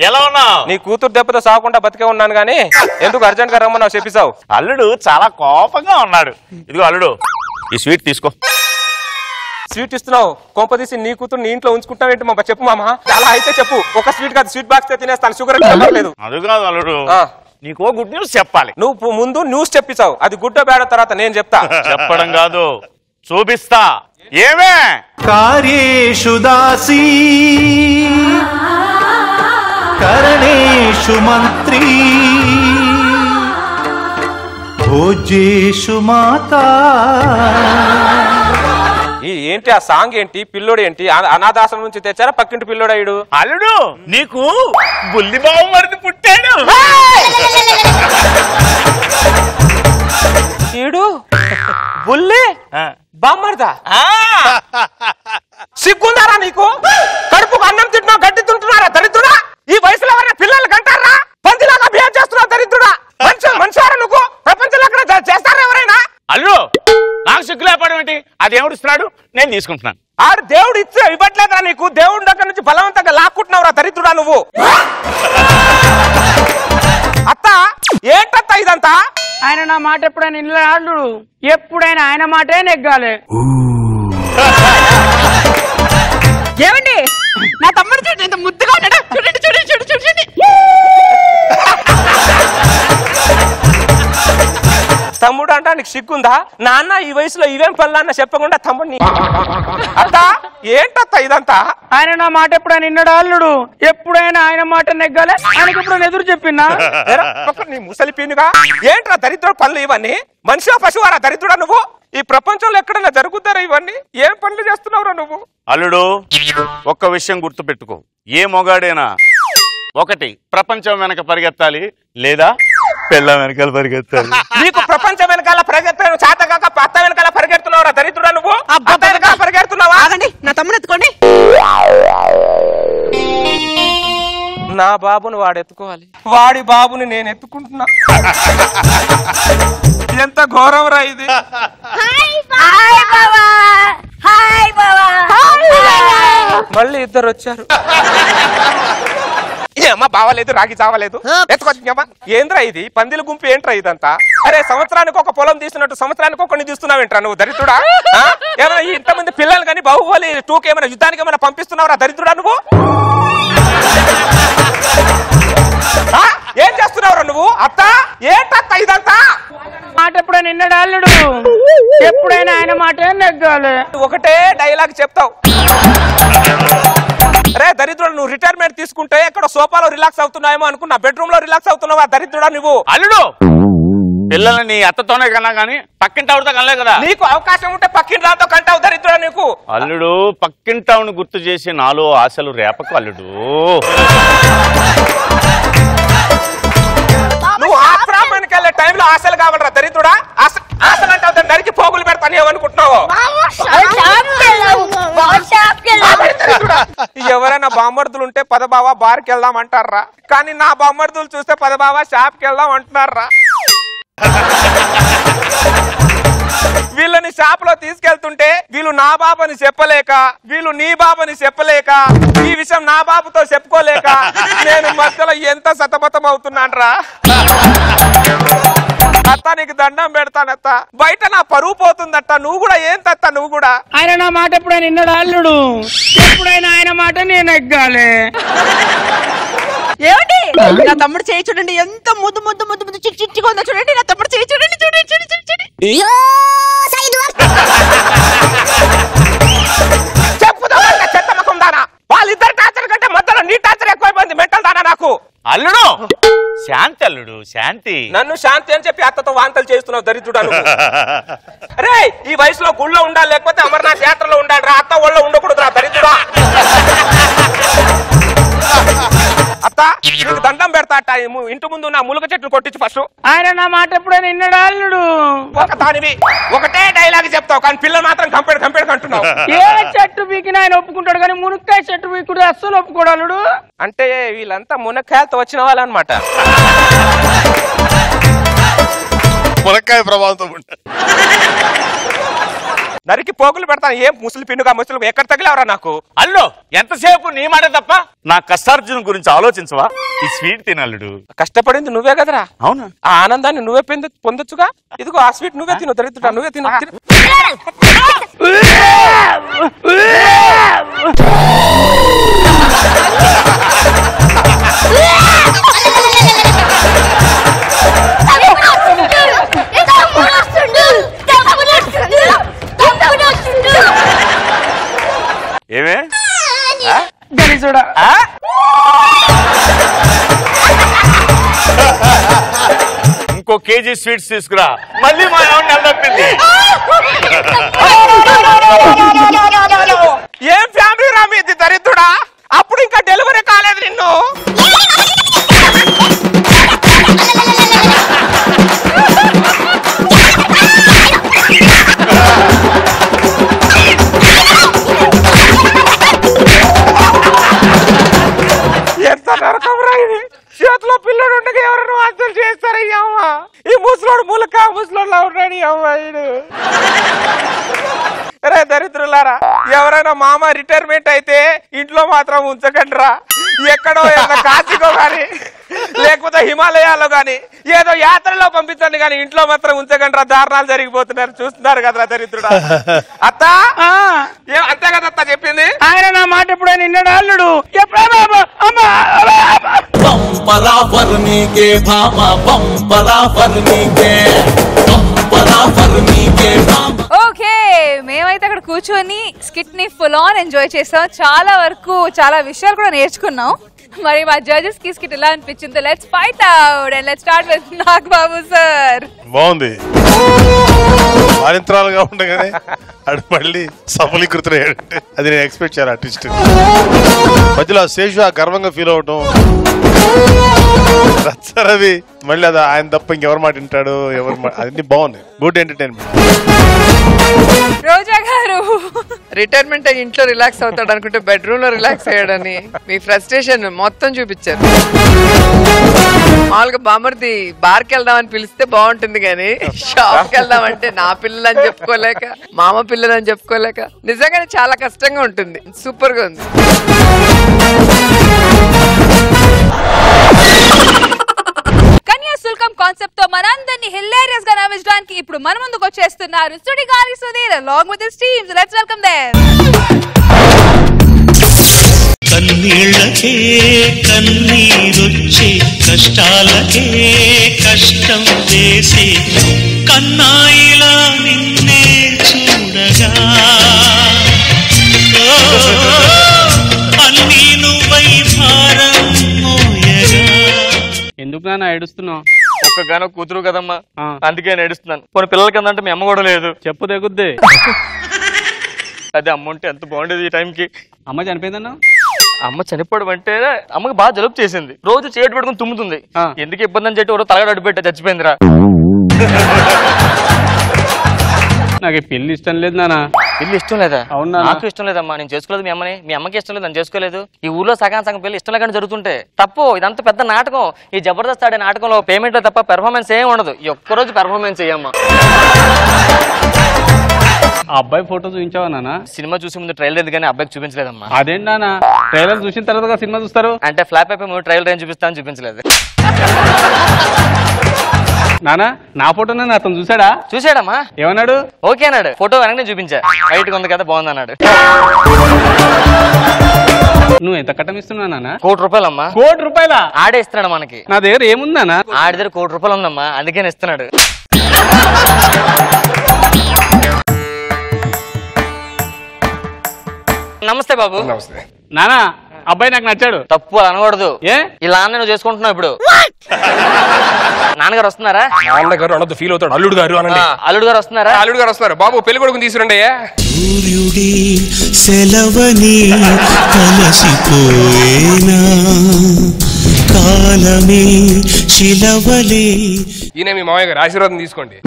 ఎలా ఉన్నావు? నీ కూతురు దెబ్బతో సాగకుండా బతికే ఉన్నాను గానీ ఎందుకు అర్జెంట్ గా రమ్మన్నావు చెప్పిసావు. అల్లుడు చాలా కోపంగా ఉన్నాడు. ఇదిగో అల్లుడు, ఈ స్వీట్ తీసుకో. స్వీట్ ఇస్తున్నావు, కొంప తీసి నీ కూతురు నీ ఇంట్లో ఉంచుకుంటావు ఏంటి? మా చెప్పు మామ. అలా అయితే చెప్పు, ఒక స్వీట్ కాదు స్వీట్ బాక్స్ తినేస్తాను, షుగర్ లేదు. అది కాదు అల్లుడు, నీకు గుడ్ న్యూస్ చెప్పాలి. నువ్వు ముందు న్యూస్ చెప్పిస్తావు, అది గుడ్డ బేడ తర్వాత నేను చెప్తా. చెప్పడం కాదు, చూపిస్తా. ఏమే కార్యేషు దాసీ కరణేషు మంత్రీ భోజ్యేషు మాతా. ఏంటి ఆ సాంగ్ ఏంటి? పిల్లోడు ఏంటి? అనాథాశ్రమం నుంచి తెచ్చారా పక్కింటి పిల్లోడు అయ్యుడు? అల్లుడు నీకు బుల్లి బావు మరిది పుట్టాడు. ఈడు బుల్లి బామ్మర్దా? సిగ్గుందారా నీకు? కడుపుకు అన్నం తింటున్నావు, గడ్డి తింటున్నారా దరిద్రుడా? ఈ వయసులో ఎవరైనా పిల్లలు కంటారా? పందిలాగా బిహేవ్ చేస్తున్నావు దరిద్రుడా. మనిషారా నువ్వు? ప్రపంచంలో అక్కడ చేస్తారా ఎవరైనా? అల్లుడు నాకు సిగ్గు లేపడం ఏంటి? అది దేవుడు ఇస్తున్నాడు, నేను తీసుకుంటున్నాను. ఆడు దేవుడు ఇవ్వట్లేదురా నీకు? దేవుడి దగ్గర నుంచి బలవంతంగా లాక్కుంటున్నావురా దరిద్రుడా నువ్వు. అత్త ఏంటత్త ఏంటత్తా ఇదంతా? ఆయన నా మాట ఎప్పుడైనా ఇల్లు ఎప్పుడైనా ఆయన మాటే నెగ్గాలి. ఏమండి నా తమ్ముడు చూడండి ఎంత ముద్దుగా ఉన్నాడు. చూడండి చూడండి చూడండి చూడండి. తమ్ముడు అంటే నీకు సిగ్గుందా? నాన్న ఈ వయసులో ఇవేం పనులన్నా చెప్పకుండా తమ్ముడిని అత్తా ఏంటత్తా ఇదంతా? ఆయన నా మాట ఎప్పుడైనా నిన్నడు అల్లుడు ఎప్పుడైనా ఆయన మాట నెగ్గాలి. ఆయనకి ఎప్పుడైనా ఎదురు చెప్పినా నీ ముసలి పీనుగా ఏంట్రా దరిద్రుడు పనులు ఇవన్నీ? మనిషి పశువారా దరిద్రుడా నువ్వు? ఈ ప్రపంచంలో ఎక్కడైనా జరుగుతారా ఇవన్నీ? ఏం పనులు చేస్తున్నావురా నువ్వు? అల్లుడు ఒక్క విషయం గుర్తు పెట్టుకో, ఏ మొగాడైనా ఒకటి ప్రపంచం వెనక పరిగెత్తాలి, లేదా పెళ్ళ వెనకాల పరిగెత్తాలి. నీకు ప్రపంచం వెనకాల పరిగెత్తాను చేతగాక అత్త వెనకాల పరిగెడుతున్నావురా దరిద్రుడా నువ్వు? అత్త వెనకాల పరిగెడుతున్నావా? నా తమ్ముడు ఎత్తుకోండి. నా బాబుని వాడు ఎత్తుకోవాలి, వాడి బాబుని నేను ఎత్తుకుంటున్నా. ఎంత ఘోరం రా ఇది. మళ్ళీ ఇద్దరు వచ్చారు. ఏమ్మా బావలేదు రాగి చావలేదు ఎత్తుకొచ్చామా? ఏంద్రా ఇది? పందిల గుంపు ఏంట్రా ఇదంతా? అరే సంవత్సరానికి ఒక పొలం తీసినట్టు సంవత్సరానికి ఒకరిని తీస్తున్నావేంట్రా నువ్వు దరిద్రుడా? ఏమైనా ఇంతమంది పిల్లలు కానీ బాహుబలి 2కి ఏమైనా యుద్ధానికి ఏమైనా పంపిస్తున్నావురా దరిద్రుడా నువ్వు? ఏం చేస్తున్నావురా నువ్వు? అత్త ఏంటత్త ఇదంతా? మాట ఎప్పుడైనా నిన్నడు అల్లుడు ఎప్పుడైనా ఆయన మాట నెగ్గాలి. ఒకటే డైలాగ్ చెప్తావు. రే దరిద్రుడు నువ్వు రిటైర్మెంట్ తీసుకుంటే ఎక్కడ సోఫాలో రిలాక్స్ అవుతున్నాయేమో అనుకున్నా, బెడ్రూమ్ లో రిలాక్స్ అవుతున్నావా దరిద్రుడా నువ్వు? అల్లుడు పిల్లల్ని అత్తతోనే కన్నా కానీ పక్కింటావుతో కనలే కదా. నీకు అవకాశం ఉంటే పక్కింటావుతో కంటావు దరిద్రుడా నీకు. అల్లుడు పక్కింటావును గుర్తు చేసి నాలో ఆశలు రేపకు అల్లుడు. నువ్వు ఆశ్రమానికి వెళ్ళే టైంలో ఆశలు కావాలరా దరిద్రుడా? ఆశలు అంటావు నరికి పోగులు పెడతాను ఏమనుకుంటున్నావు? ఎవరైనా బామ్మర్దులు ఉంటే పదబావా బార్కి వెళ్దాం అంటారా, కానీ నా బామ్మర్దులు చూస్తే పదబావా షాప్కి వెళ్దాం అంటున్నారా. వీళ్ళని షాప్ లో తీసుకెళ్తుంటే వీళ్ళు నా బాబని చెప్పలేక, వీళ్ళు నీ బాబని చెప్పలేక, ఈ విషయం నా బాబుతో చెప్పుకోలేక నేను మధ్యలో ఎంత సతమతం అవుతున్నానరా. అత్త నీకు దండం పెడతానత్త, బయట నా పరువు పోతుందట్ట. నువ్వు కూడా ఏం తత్త నువ్వు కూడా? ఆయన నా మాట ఎప్పుడైనా నిన్నడు అల్లుడు ఎప్పుడైనా ఆయన మాట నేను ఎగ్గాలి. ఏమండి నా తమ్ముడు చేయి చూడండి ఎంత ముద్దు ముద్దు ముద్దు ముద్దు చిట్టి చిట్టిగా ఉందో చూడండి. నా తమ్ముడు చేయి చూడండి చూడండి చూడండి చూడండి. చెప్పుదామంటే చెత్తమకం దానా? వాళ్ళిద్దరు టార్చర్ కంటే మధ్యలో నీ టార్చర్ ఎక్కువైపోయింది మెంటల్ దానా నాకు. అల్లుడు శాంతి, అల్లుడు శాంతి. నన్ను శాంతి అని చెప్పి అత్తతో వాంతలు చేస్తున్నావు దరిద్రుడా నువ్వు. అరే ఈ వయసులో గుళ్ళో ఉండాలి, లేకపోతే అమర్నాథ్ యాత్రలో ఉండాలి రా. అత్త ఒళ్ళో ఉండకూడదు రా దరిద్రుడా. అత్త నీకు దండం పెడతా అట్ట, ఇంటి ముందు నా ములుగ చెట్టు కొట్టించు ఫస్ట్. ఆయన నా మాట ఎప్పుడైనా నిన్నడు అల్లుడు ఒక దానివి ఒకటే డైలాగ్ చెప్తావు, కానీ పిల్లలు మాత్రం కంపేడు అంటున్నావు. ఏ చెట్టు పీకినా ఆయన ఒప్పుకుంటాడు, కానీ మునక్కాయ చెట్టు పీకుడు అస్సలు ఒప్పుకోడు అల్లుడు. అంటే వీళ్ళంతా మునక్కాయలతో వచ్చిన వాళ్ళు అనమాట. మునక్కాయ ప్రభావంతో నరికి పోగులు పెడతాను. ఏం ముసలి పిన్నుగా ముసలి ఎక్కడ తగిలేవరా నాకు? అల్లుడు ఎంతసేపు నీ మాట తప్ప నా కష్టార్జున గురించి ఆలోచించవా? ఈ స్వీట్ తినల్లుడు. కష్టపడింది నువ్వే కదరా. అవునా? ఆ ఆనందాన్ని నువ్వే పొందొచ్చుగా. ఇదిగో ఆ స్వీట్ నువ్వే తిను దరిద్రుడా, నువ్వే తిను. ఏమే గలీజుడా? ఇంకో కేజీ స్వీట్స్ తీసుకురా. మళ్ళీ మా ఆవిడ నెలదప్పింది. ఏం ఫ్యామిలీ రా మీది దరిద్రుడా? అప్పుడు ఇంకా డెలివరీ కాలేదు నిన్ను. ఎంత నరకం ఇది. చేతిలో పిల్లడు ఉండగా ఎవరైనా వాంతులు చేస్తారయ్యా అమ్మ. ఈ ముసలోడు ములక ముసలోడులా ఉన్నాడు అమ్మాయిడు. రే దరిద్రులారా, ఎవరైనా మామ రిటైర్మెంట్ అయితే ఇంట్లో మాత్రం ఉంచకండి రా. ఎక్కడో కాశీకో కానీ లేకపోతే హిమాలయాల్లో గాని ఏదో యాత్రలో పంపించండి కానీ ఇంట్లో మాత్రం ఉంచకండి దారుణాలు జరిగిపోతున్నారు చూస్తున్నారు కదరా దరిద్రుడా. అత్త అంతే కదా అత్త చెప్పింది. ఆయన నా మాట ఎప్పుడైనా నిన్నడు అల్లుడు ఓకే, మేమైతే అక్కడ కూర్చొని స్కిట్ ని ఫుల్ ఆన్ ఎంజాయ్ చేసాం. చాలా వరకు చాలా విషయాలు కూడా నేర్చుకున్నాం. మరి మా జడ్జెస్ కి స్కిట్ ఎలా అనిపించిందో let's fight out and let's start with Nagababu sir. బాగుంది, చారిత్రాలుగా ఉండగానే అడు మళ్ళీ సఫలీకృతయ్యాడంటే అది నేను ఎక్స్పెక్ట్ చేయాలి. ఆర్టిస్ట్ మధ్యలో శేషు గర్వంగా ఫీల్ అవటం, రవి మళ్ళీ అది ఆయన తప్ప ఇంకెవరు మాట వింటాడు ఎవరు అన్ని బాగున్నాయి. Good entertainment. రోజా గారు రిటైర్మెంట్ అయ్యి ఇంట్లో రిలాక్స్ అవుతాడు అనుకుంటే బెడ్రూమ్ లో రిలాక్స్ అయ్యాడని మీ ఫ్రస్ట్రేషన్ మొత్తం చూపించారు. మామూలుగా బామర్ది బార్కి వెళ్దామని పిలిస్తే బాగుంటుంది కానీ షాప్కి వెళ్దామంటే నా పిల్లలని చెప్పుకోలేక మామ పిల్లలని చెప్పుకోలేక నిజంగానే చాలా కష్టంగా ఉంటుంది. సూపర్ గా ఉంది. కన్యాశుల్కం కాన్సెప్ట్ తో మనందరినీ హిలేరియస్ గా నవ్వించడానికి ఇప్పుడు మన ముందుకు వచ్చేస్తున్నారు Sudigali Sudheer along with his team. So let's welcome them. కన్నీళ్ళకే కన్నీరొచ్చే కష్టాలకే కష్టం వేసే కన్నాయిలా నిన్నే చూడగా అన్నీ నువ్వై భారం మోయగా. ఎందుకు నాన్న ఏడుస్తున్నావు? ఒక్కగానో కూతురు కదమ్మా, అందుకే ఏడుస్తున్నాను. కొన్ని పిల్లలకి అందంటే మీ అమ్మ కూడా లేదు. చెప్పు తెగుద్ది. అదే అమ్మ ఉంటే ఎంత బాగుండేది ఈ టైంకి. అమ్మ చనిపోయిందన్నా? అమ్మ చనిపోవడం అంటే అమ్మకి బాగా జలుబు చేసింది, రోజు చేటు పెట్టుకుని తుమ్ముతుంది. ఎందుకు ఇబ్బంది అని చెప్పి తలగడ అడ్డు పెట్టా చచ్చిపోయిందిరా. నాకు పెళ్లి ఇష్టం లేదు నాన్న. పెళ్లి ఇష్టం లేదా? అవునా? నాకు ఇష్టం లేదమ్మా, నేను చేసుకోలేదు. మీ అమ్మని, మీ అమ్మకి ఇష్టం లేదు, నేను చేసుకోలేదు. ఈ ఊర్లో సగం పెళ్లి ఇష్టం లేకుండా జరుగుతుంటే తప్పు. ఇదంతా పెద్ద నాటకం. ఈ జబర్దస్త్ ఆడే నాటకంలో పేమెంట్ తప్ప పెర్ఫార్మెన్స్ ఏం ఉండదు. ఈ ఒక్కరోజు పెర్ఫార్మెన్స్ చేయమ్మా. ఆ అబ్బాయి ఫోటో చూపించావా నాన్న? సినిమా చూసి ముందు ట్రైలర్ ఎందుకు కానీ అబ్బాయికి చూపించలేదమ్మా. అదేంటి నాన్న, ట్రైలర్ చూసిన తర్వాత సినిమా చూస్తారు అంటే ఫ్లాప్ అయిపోయి ముందు ట్రైలర్ ఏం చూపిస్తాను చూపించలేదు. నానా నా ఫోటోనే అతను చూసాడా? చూసాడమ్మా. ఏమన్నాడు? ఓకే అన్నాడు. ఫోటో వెనకనే చూపించా, వైట్ గా ఉంది కదా బాగుంది అన్నాడు. నువ్వు ఎంత కట్టం ఇస్తున్నావు నాన్న? ₹1,00,00,000 అమ్మా. ₹1,00,00,000 ఆడే ఇస్తున్నాడు మనకి. నా దగ్గర ఏముందన్నా? ఆడి దగ్గర ₹1,00,00,000 ఉందమ్మా, అందుకని ఇస్తున్నాడు. నమస్తే బాబు. నమస్తే నానా. అబ్బాయి నాకు నచ్చాడు. తప్పు అనకూడదు. ఏ ఇలా నువ్వు చేసుకుంటున్నావు ఇప్పుడు? నాన్నగారు వస్తున్నారా? నాన్నగారు అనొద్దు, ఫీల్ అవుతాడు. అల్లుడు గారు అనండి. అల్లుడు గారు వస్తున్నారా? అల్లుడు గారు వస్తున్నారు. బాబు పెళ్లి కొడుకుని తీసుకురండి. సూర్యుడి సెలవని కలసిపోయేనా కాలమే శిలవలే. ఈయన మీ మామయ్య గారు, ఆశీర్వాదం తీసుకోండి.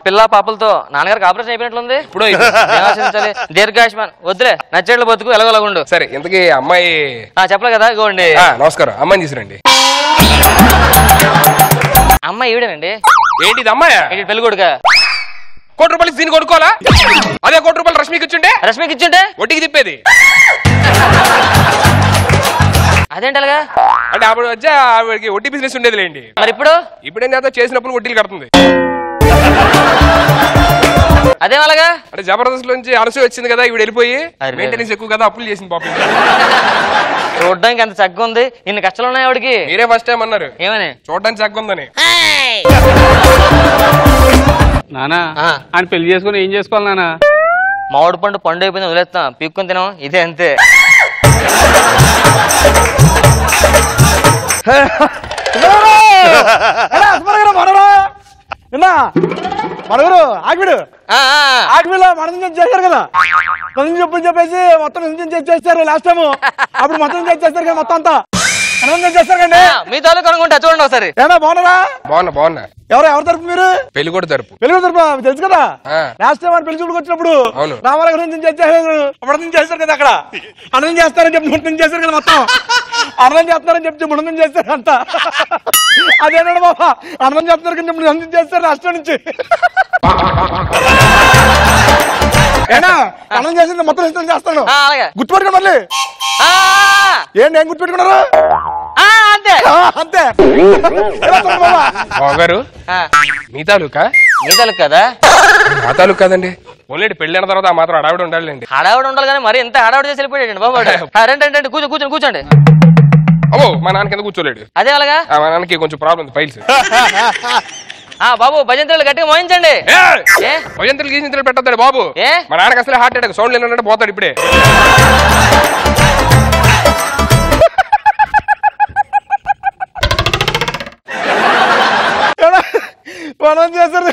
పిల్ల పాపలతో నాన్నగారికి ఆపరేషన్ అయిపోయినట్లుంది. ఇప్పుడు దీర్ఘాయుష్మాన్. వద్దులే, నచ్చేట్లు బతుకు ఎలాగోలాగుండు. సరే ఇంతకీ అమ్మాయి చెప్పలే కదా, ఇగోండి. నమస్కారం. అమ్మాయిని తీసుకురండి. అమ్మాయి ఈవిడేనండి. ఏంటి అమ్మాయి? పెళ్లి కొడుక. ₹1,00,00,000 దీన్ని కొనుక్కోవాలా? అదే ₹1,00,00,000 రష్మికి ఇచ్చుంటే ఒట్టికి తిప్పేది. అదేంటి అలాగా? అంటే ఆవిడ వచ్చి ఆవిడకి వడ్డీ బిజినెస్ ఉండేది లేండి. మరి ఇప్పుడు ఇప్పుడేం చేస్తా, చేసినప్పుడు వడ్డీలు కడుతుంది. అదే అలాగా? అంటే జబర్దస్త్ నుంచి అనసూయ వచ్చింది కదా, ఇవి వెళ్ళిపోయి మెయింటెనెన్స్ ఎక్కువ కదా, అప్పులు చేసింది పాపం. చూడడానికి అంత చక్కగా ఉంది, ఇన్ని కష్టాలు ఉన్నాయి ఆవిడకి. మీరే ఫస్ట్ టైం అన్నారు. ఏమని? చూడడానికి చక్కగా ఉందని. నానా ఆయన పెళ్లి చేసుకుని ఏం చేసుకోవాలి నానా? మామిడి పండు అయిపోయింది, వదిలేస్తాం, పీక్కుని తినాం, ఇదే అంతే. మనగారు ఆకివిడు ఆకివిలో మనం చేశారు కదా, కొంచెం చెప్పేసి మొత్తం చేస్తారు లాస్ట్ టైం. అప్పుడు మొత్తం చేస్తారు కదా, మొత్తం అంతా చేస్తారు కండి. మీ తాలూకు అనుకుంటా చూడండి ఒకసారి. ఏనా బాగున్నారా? బాగున్నా. ఎవరు తరపు మీరు? పెళ్లి కూడా తరపు. పెళ్లి కూడా తరపు తెలుసు కదా, లాస్ట్ టైం పెళ్లి చూడుకు వచ్చినప్పుడు రామాల నుంచి చేస్తారు కదా, అక్కడ అన్నం చేస్తారని చెప్పి ముందు చేస్తారు కదా, మొత్తం అన్నం చేస్తారని చెప్పి ముందు చేస్తారు అంతా. అదేనాడు బాబా, అన్నం చేస్తున్నారు కదా ముందు చేస్తారు రాష్ట్రం నుంచి. ఏనా అన్నం చేసి మొత్తం ఇష్టం చేస్తాను, గుర్తుపెట్టుకోండి. మళ్ళీ ఏంటి ఏం గుర్తుపెట్టుకున్నారు? అంతే అంతే బావగారు మీ తాలూకా మీ తాలూకు కదా నా తాలూకు కదండి ఓన్లీ పెళ్ళైన తర్వాత ఆ మాత్రం హడావిడి ఉండాలండి హడావిడి ఉండాలి కానీ మరి ఎంత హడావిడి చేసి వెళ్ళిపోయాడు బాబు రండి కూర్చోండి అమ్మో మా నాన్న కింద కూర్చోలేడు అదే అలాగా మా నాన్నకి కొంచెం ప్రాబ్లం ఫైల్స్ బాబు భజంత్రులు గట్టిగా మోయించండి భజంత్రులు గీసింతలు పెట్టద్దాడు బాబు మా నాన్నకి అసలే హార్ట్ అటాక్ సౌండ్ లేనంటే పోతాడు ఇప్పుడే మనం చేస్తారు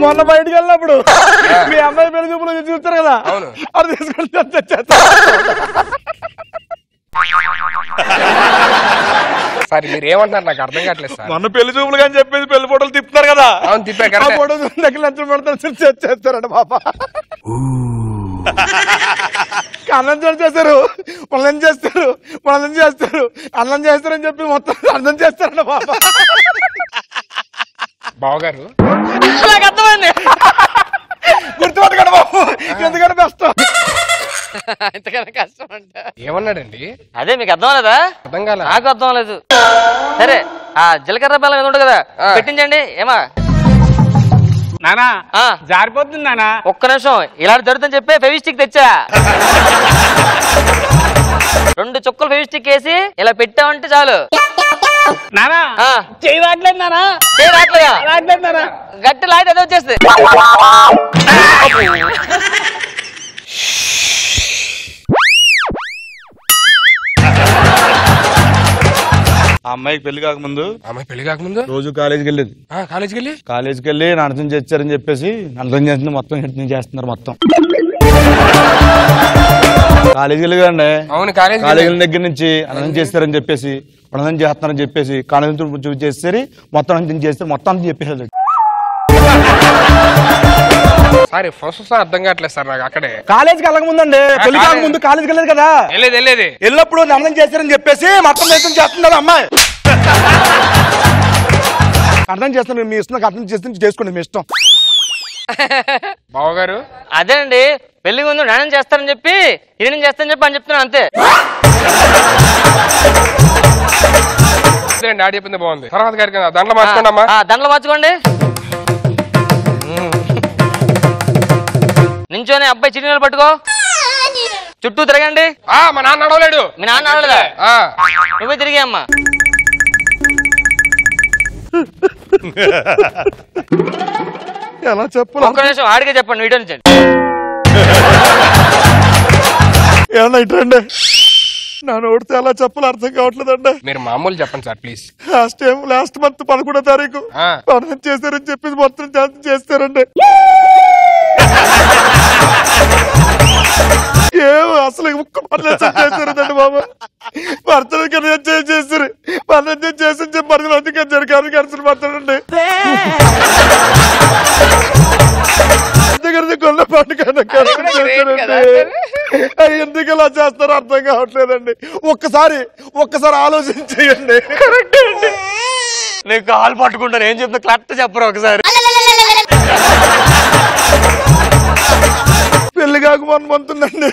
మొన్న బయటకు వెళ్ళినప్పుడు మీ అమ్మాయి పెళ్లి చూపులు చూస్తారు కదా అది తీసుకొని సార్ మీరు ఏమంటున్నారు నాకు అర్థం కావట్లేదు సార్ మొన్న పెళ్లి చూపులు కానీ చెప్పేసి పెళ్లి ఫోటోలు తిప్పుతారు కదా అవును తిప్పా ఫోటో దగ్గర లంచం పెడతారు చేస్తారంట పాప అన్నం చేస్తారు వాళ్ళని చేస్తారు అన్నం చేస్తారని చెప్పి మొత్తం అన్నం చేస్తారంట పాప బావగారు నాకు అర్థమైంది గుర్తుపట్టకండి బాబు ఎందుకంటే బెస్ట్ ఇంతకన్నా కష్టం అంట ఏమన్నాడండి అదే మీకు అర్థం లేదా అర్థం కాలే నాకు అర్థం లేదు సరే ఆ జీలకర్ర బెల్లం ఏదో ఉంటుంది కదా పెట్టించండి ఏమా నానా జారిపోతుంది నానా ఒక్క నిమిషం ఇలాంటి జరుగుతుందని చెప్పి ఫెవిస్టిక్ తెచ్చా 2 చుక్కలు ఫెవిస్టిక్ వేసి ఇలా పెట్టామంటే చాలు నానా చేయి రావట్లేదు నానా చేయి రావట్లేదా రావట్లేదు నానా గట్టి లాగితే అదే వచ్చేస్తుంది అమ్మాయికి పెళ్లి కాకముందు రోజు కాలేజీకి వెళ్ళేది కాలేజీకి వెళ్ళి నడతం చేస్తారని చెప్పేసి నడతం చేస్తుంది మొత్తం నృత్యం చేస్తున్నారు మొత్తం కాలేజీకి వెళ్ళి అవును కాలేజీల దగ్గర నుంచి అన్నం చేస్తారని చెప్పేసి అన్నం చేస్తున్నారని చెప్పేసి కాలేజీ చేస్తారు మొత్తం అన్నం చేస్తారు మొత్తం అంతా చెప్పేసారు సార్ ఫస్ట్ అర్థం కావట్లేదు సార్ నాకు అక్కడే కాలేజీకి వెళ్ళక ముందండి పెళ్లి కాక ముందు కాలేజీకి వెళ్ళలేదు కదా వెళ్ళేది వెళ్ళినప్పుడు అన్నం చేస్తారని చెప్పేసి మొత్తం నృత్యం చేస్తున్నారు అమ్మాయి అర్థం చేస్తాను మీ ఇష్టం అర్థం చేస్తే చేసుకోండి మీ ఇష్టం బావగారు అదే అండి పెళ్లి ముందు నాణ్యం చేస్తారని చెప్పి ఈయన చేస్తారని చెప్పి అని చెప్తున్నాను అంతే ఆడి చెప్పింది బాగుంది తర్వాత గారికి దండలు మార్చుకోండి అమ్మా దండలు మార్చుకోండి నించోనే అబ్బాయి చిన్నలు పట్టుకో చుట్టూ తిరగండి మా నాన్న నడవలేడు మీ నాన్న నడవలేదా నువ్వే తిరిగి అమ్మా ఎలా చెప్పాలి ఒక్క నిమిషం ఆడికే చెప్పండి వీడియో నుంచి ఏమన్నా ఇటండి నా నోడితే ఎలా చెప్పాలి అర్థం కావట్లేదండి మీరు మామూలు చెప్పండి సార్ ప్లీజ్ లాస్ట్ మంత్ 11వ తారీఖు పనులు చేశారని చెప్పేసి మొత్తం చేస్తారండి ఏమో అసలు చేశారండి బాబు భర్తలు చేస్తారు పనులు చేసి మరుగులు అందుకే జరిగారు ఖర్చులు పడతాడండి గొల్ల పండుగ ఎందుకు ఇలా చేస్తారో అర్థం కావట్లేదండి ఒక్కసారి ఆలోచించేయండి నేను కాలు పట్టుకుంటాను ఏం చెప్తా కరెక్ట్ చెప్పరు ఒకసారి పెళ్లి కాక మంతుందండి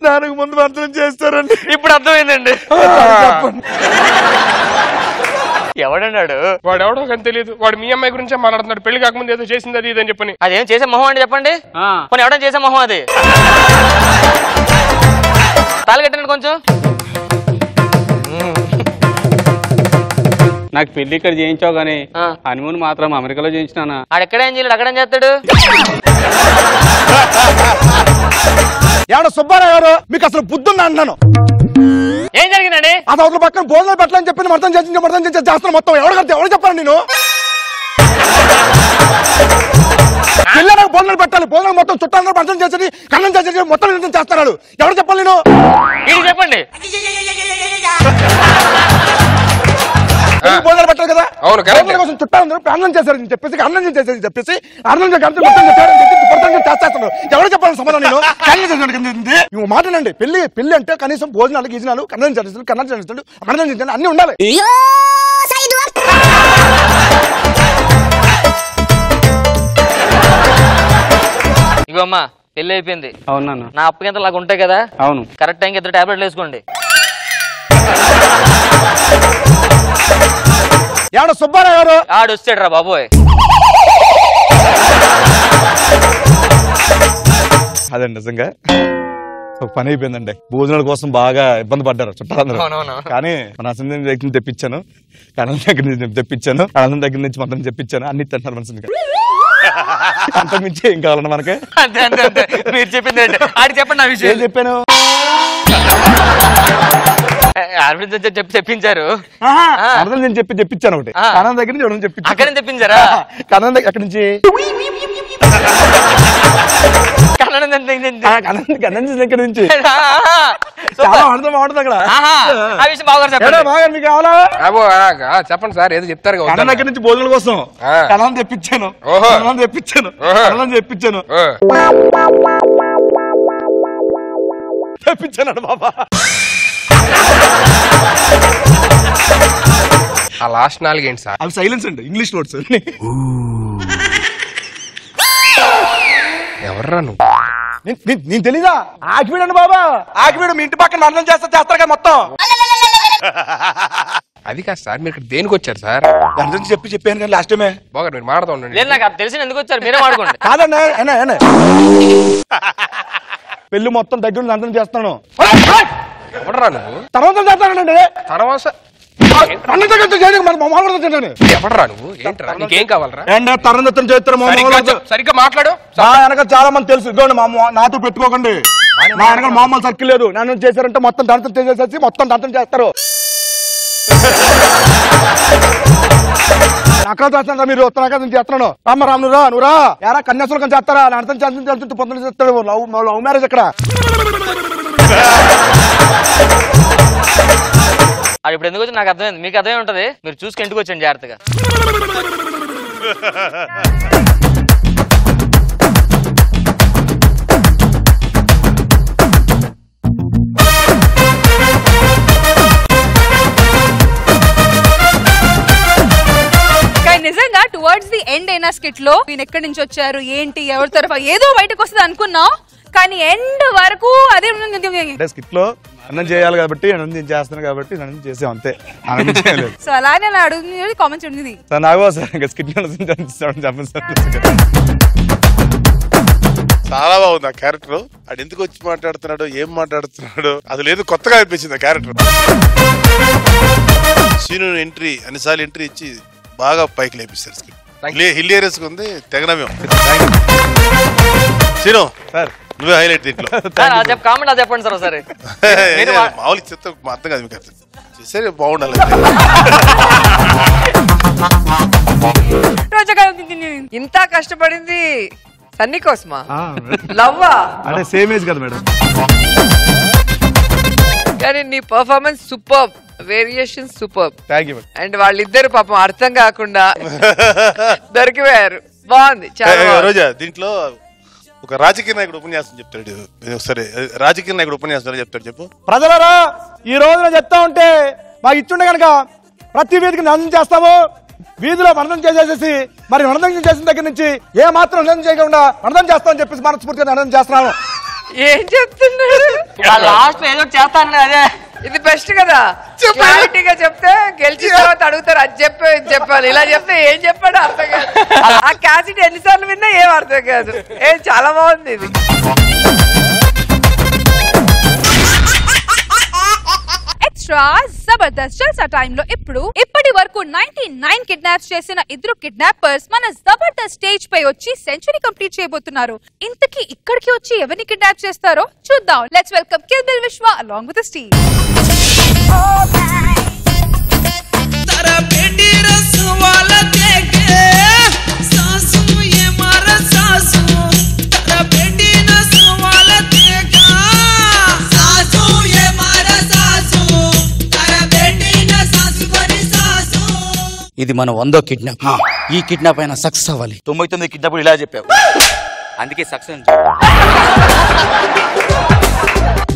దానికి ముందు భర్తలు చేస్తారండి ఇప్పుడు అర్థమైందండి ఎవడన్నాడు వాడు కానీ తెలియదు వాడు మీ అమ్మాయి గురించి మాట్లాడుతున్నాడు పెళ్లి కాకముందు ఏదో చేసింది అది ఇదని చెప్పని అదేం చేసే మొహం అండి చెప్పండి కొన్ని ఎవడని చేసే మొహం అది తాళి కట్టండి కొంచెం నాకు పెళ్లి ఇక్కడ చేయించావు గానీ హనీమూన్ మాత్రం అమెరికాలో చేయించినా ఆడెక్కడేం చేయలేడు అక్కడేం చేస్తాడు ఎవడ సుబ్బారావు గారు మీకు అసలు బుద్ధుంది అంటున్నాను ఏం జరిగిందండి అది అవతల పక్కన భోజనాలు పెట్టాలని చెప్పి మొత్తం చేస్తాను మొత్తం ఎవరు చెప్పాను నేను పిల్లలకు భోజనాలు పెట్టాలి భోజనం మొత్తం చుట్టాలు భర్తం చేసి కన్నం చేసి మొత్తం చేస్తున్నాడు ఎవరు చెప్పాలి నేను చెప్పండి భోజనాలు పెట్టాలి కదా కోసం చుట్టాలు అన్నం చేశారని చెప్పేసి అన్నం చేసేసి చెప్పేసి అన్నం చేస్తాను ఎవరు చెప్పాలి సమాధానం నేను మాట్లాడండి పెళ్లి అంటే కనీసం భోజనాలు గీజనాలు కన్నం చేస్తాడు అన్నం చేస్తాడు అన్ని ఉండాలి ఇగో అమ్మా పెళ్లి అయిపోయింది అవునా నా అప్పగింత లాగా ఉంటాయి కదా అవును కరెక్ట్ టైంకి 2 టాబ్లెట్లు వేసుకోండి ఏమన్నా సుబ్బారావు గారు ఆడు వచ్చాడు రా బాబోయ్. అదే నిజంగా ఒక పని అయిపోయిందండి. భోజనాల కోసం బాగా ఇబ్బంది పడ్డారు చుట్టాలందరూ. కానీ మన అసలు దగ్గర నుంచి తెప్పించాను, కణం దగ్గర నుంచి తెప్పించాను, కణం దగ్గర నుంచి మొత్తం తెప్పించాను. అన్ని తింటారు మనసుగా. అంత మించి ఏం కావాలన్నా మనకి. మీరు చెప్పింది ఆడికి చెప్పండి నా విషయం. ఏం చెప్పాను? చెప్పి తెప్పించారు. అర్థం నేను తెప్పించాను ఒకటి. కణం దగ్గర నుంచి తెప్పించాను. అక్కడ తెప్పించారా? కణం దగ్గర ఎక్కడి నుంచి? దగ్గర నుంచి. చాలా అర్థం బాగుంటుంది అక్కడ. మీకు కావాలా? చెప్పండి సార్, ఏదో చెప్తారు. కణం దగ్గర నుంచి భోజనాల కోసం కణం తెప్పించాను, కణం తెప్పించాను, కణం తెప్పించాను తెప్పించాను బాబా. ఆ లాస్ట్ 4 ఏంటి సార్? అవి సైలెన్స్ అండి, ఇంగ్లీష్ వర్డ్స్. ఎవర్రా నువ్వు? నేను తెలీదా? ఆకివీడండి బాబా, ఆకివీడు. మీ ఇంటి పక్కన అర్థం చేస్తారు కదా మొత్తం. అది కాదు సార్, మీరు ఇక్కడ దేనికి వచ్చారు సార్? అర్థం చెప్పాను కానీ లాస్ట్ టైమే. బాగా మీరు మాట్లాడుతూ ఉండండి. లేదు నాకు తెలిసిన ఎందుకు వచ్చారు, మీరే మాట్లాడుకోండి. కాదండి పెళ్లి మొత్తం దగ్గర నుంచి అర్థం చేస్తాను. ఎవడరా నువ్వు? తర్వాత చేస్తానండి. తర్వాత ఎవడరా నువ్వు? ఏంట్రా నీకేం కావాలరా? తరందత్తం చేస్తారు. సరిగ్గా మాట్లాడు. వెనక చాలా మంది తెలుసు. ఇదిగోండి నాతో పెట్టుకోకండి. నా వెనక మామూలు సర్కిల్ లేదు. నన్ను చేశారంటే మొత్తం దంతం చేసేసి మొత్తం దంతం చేస్తారు. అక్కడ చేస్తాను మీరు చేస్తున్నాను. రామ్ నువ్వు రా ఎరా కన్యాసులు చేస్తారా? అర్థం చేస్తుంటే పొద్దున చేస్తాడు. లవ్ మ్యారేజ్ అక్కడ. అది ఇప్పుడు ఎందుకు వచ్చి నాకు అర్థమైంది. మీకు అర్థమే ఉంటది. మీరు చూసుకు ఇంటికి వచ్చాను జాగ్రత్తగా. నిజంగా టువర్డ్స్ ది ఎండ్ అయిన స్కిట్ లో నేను ఎక్కడి నుంచి వచ్చారు, ఏంటి, ఎవరి తరఫు ఏదో బయటకు వస్తుంది అనుకున్నాం. కానీ ఎండ్ వరకు అదే స్కిట్ లో అన్నం చేయాలి కాబట్టి అన్నం చేస్తాను కాబట్టి అన్నం చేసాం అంతే. సో అలానే అలా అడుగుతుంది కామెంట్స్ ఉంది. నాగో సార్ స్కిట్ చెప్పండి సార్. చాలా బాగుంది ఆ క్యారెక్టర్. అది ఎందుకు వచ్చి మాట్లాడుతున్నాడు, ఏం మాట్లాడుతున్నాడు, అది లేదు, కొత్తగా అనిపించింది ఆ క్యారెక్టర్. సీను ఎంట్రీ అన్నిసార్లు ఎంట్రీ ఇచ్చి బాగా పైకి లేపిస్తారు. స్కిట్ హిలియరియస్ గా ఉంది. తెగనమే సీను సార్, నువ్వే హైలైట్ దీంట్లో. కామెంట్ అది చెప్పండి సార్ ఒకసారి. మామూలుగా చెప్తే అర్థం కాదు మీకు. అర్థం చేసే బాగుండాలి. ఇంత కష్టపడింది సన్నీ కోసమా? లవ్వా? అంటే సేమ్ ఏజ్ కదా మేడం. కానీ నీ performance super, variation super. Thank you. And వాళ్ళిద్దరు పాపం అర్థం కాకుండా దొరికిపోయారు. బాగుంది చాలా. రోజా దీంట్లో ఒక రాజకీయ నాయకుడు ఉపన్యాసం చెప్తాడు. ఒకసారి రాజకీయ నాయకుడు ఉపన్యాసం చెప్తాడు. చెప్పు. ప్రజలరా, ఈ రోజున చెప్తా ఉంటే మాకు ఇచ్చుండే కనుక ప్రతి వీధికి అర్థం చేస్తాము. వీధిలో మరణం చేసేసి మరి మరణం చేసిన దగ్గర నుంచి ఏ మాత్రం అర్థం చేయకుండా అర్థం చేస్తామని చెప్పేసి మనస్ఫూర్తిగా అర్థం చేస్తున్నాము. ఏం చెప్తున్నారు? లాస్ట్ ఏదో చేస్తాను. అదే ఇది బెస్ట్ కదా. క్లారిటీగా చెప్తే గెలిచిన తర్వాత అడుగుతారు అది చెప్పే ఇది చెప్పాలి. ఇలా చెప్తే ఏం చెప్పాడు అర్థం కాదు. ఆ క్యాసెట్ ఎన్నిసార్లు విన్నా ఏం అర్థం కాదు. చాలా బాగుంది ఇది. ఎక్స్ట్రా జబర్దస్త్ జల్సా టైమ్ లో ఇప్పటి వరకు 99 కిడ్నాప్స్ చేసిన ఇద్దరు కిడ్నాపర్స్ మన జబర్దస్త్ స్టేజ్ పై వచ్చి సెంచరీ కంప్లీట్ చేయబోతున్నారు. ఇంతకీ ఇక్కడికి వచ్చి ఎవరిని కిడ్నాప్ చేస్తారో చూద్దాం. లెట్స్ వెల్కమ్ కిల్బిల్ విశ్వ అలాంగ్ విత్ ద టీమ్. ఇది మన 100వ కిడ్నాప్. ఈ కిడ్నాప్ అయినా సక్సెస్ అవ్వాలి. 99 కిడ్నాప్ ఇలా చెప్పావు, అందుకే సక్సెస్.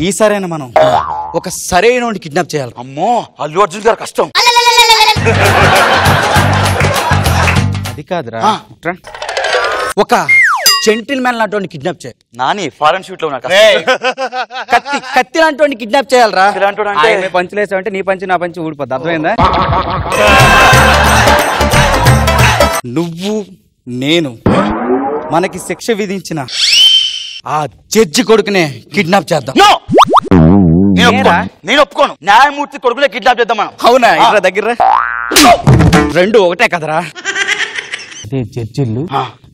ఈసారైనా మనం ఒక సరైన కిడ్నాప్ చేయాలి. అమ్మో, అల్లు అర్జున్ గారు కష్టం. అది కాదురా, ఒక జెంటిల్ మ్యాన్ లాంటి కిడ్నాప్ చేయాలి. నాని ఫారెన్ షూట్ లో కత్తి లాంటి కిడ్నాప్ చేయాలరా. పంచులేసావంటే నీ పంచి నా పంచి ఊడిపోద్ది. అర్థమైందా? నువ్వు నేను మనకి శిక్ష విధించిన ఆ జడ్జి కొడుకునే కిడ్నాప్ చేద్దాం. నేను ఒప్పుకోను. న్యాయమూర్తి కొడుకునే కిడ్నాప్ చేద్దాం మనం. అవునా? ఇట్లా దగ్గర రెండు ఒకటే కదరా. అదే జడ్జిళ్ళు,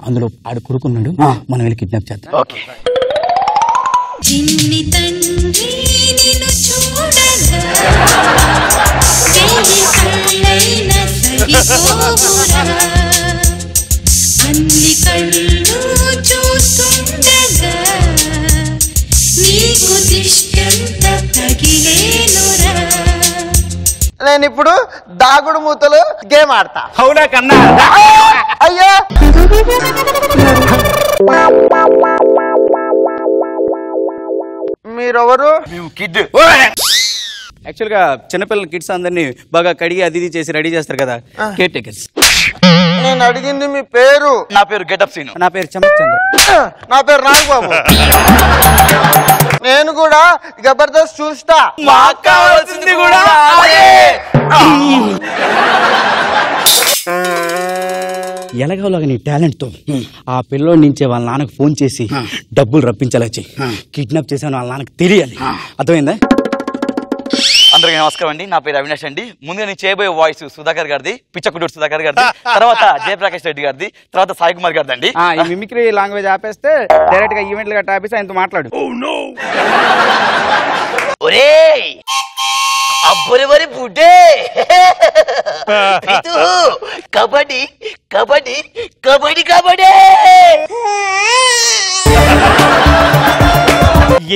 అందులో ఆడు కొడుకున్నాడు, మనం వెళ్ళి కిడ్నాప్ చేద్దాం. ఓకే. చిన్ని తండ్రి నిన్ను చూడగా కళ్ళైన సరిపోవురా, అన్ని కళ్ళు చూస్తుండగా నీకు దిష్టంత తగిలేనురా. నేను ఇప్పుడు దాగుడు మూతలు గేమ్ ఆడతా. అవునా కన్నా? అయ్యా మీరెవరు? కిడ్. యాక్చువల్ గా చిన్నపిల్లల కిడ్స్ అందరినీ బాగా కడిగి అది చేసి రెడీ చేస్తారు కదా, కేర్ టేకర్స్. నేను అడిగింది మీ పేరు. నా పేరు గెటప్ సీను. నా పేరు చమక్ చంద్ర. నా పేరు నాగబాబు. నేను కూడా జబర్దస్త్ చూస్తా. మాకు కావాల్సింది కూడా ఎలాగోలాగా నీ టాలెంట్ తో ఆ పిల్లోడి నుంచే వాళ్ళ నాన్నకు ఫోన్ చేసి డబ్బులు రప్పించేలా చెయ్యి. కిడ్నాప్ చేసాను వాళ్ళ నాన్నకు తెలియాలి. అర్థమైందా? అందరికీ నమస్కారం అండి. నా పేరు అవినాష్ అండి. ముందుగా నేను చేయబోయే వాయిస్ సుధాకర్ గారిది, పిచ్చకుటూరు సుధాకర్ గారిది, తర్వాత జయప్రకాష్ రెడ్డి గారిది, తర్వాత సాయి కుమార్ గారిది అండి. ఈ మిమిక్రీ లాంగ్వేజ్ ఆపేస్తే డైరెక్ట్ గా ఈవెంట్లు గట్రా ఆపేసి ఆయనతో మాట్లాడు. అబ్బరి బుడ్డే కబడ్డీ కబడ్డీ కబడ్డీ కబడ్డీ.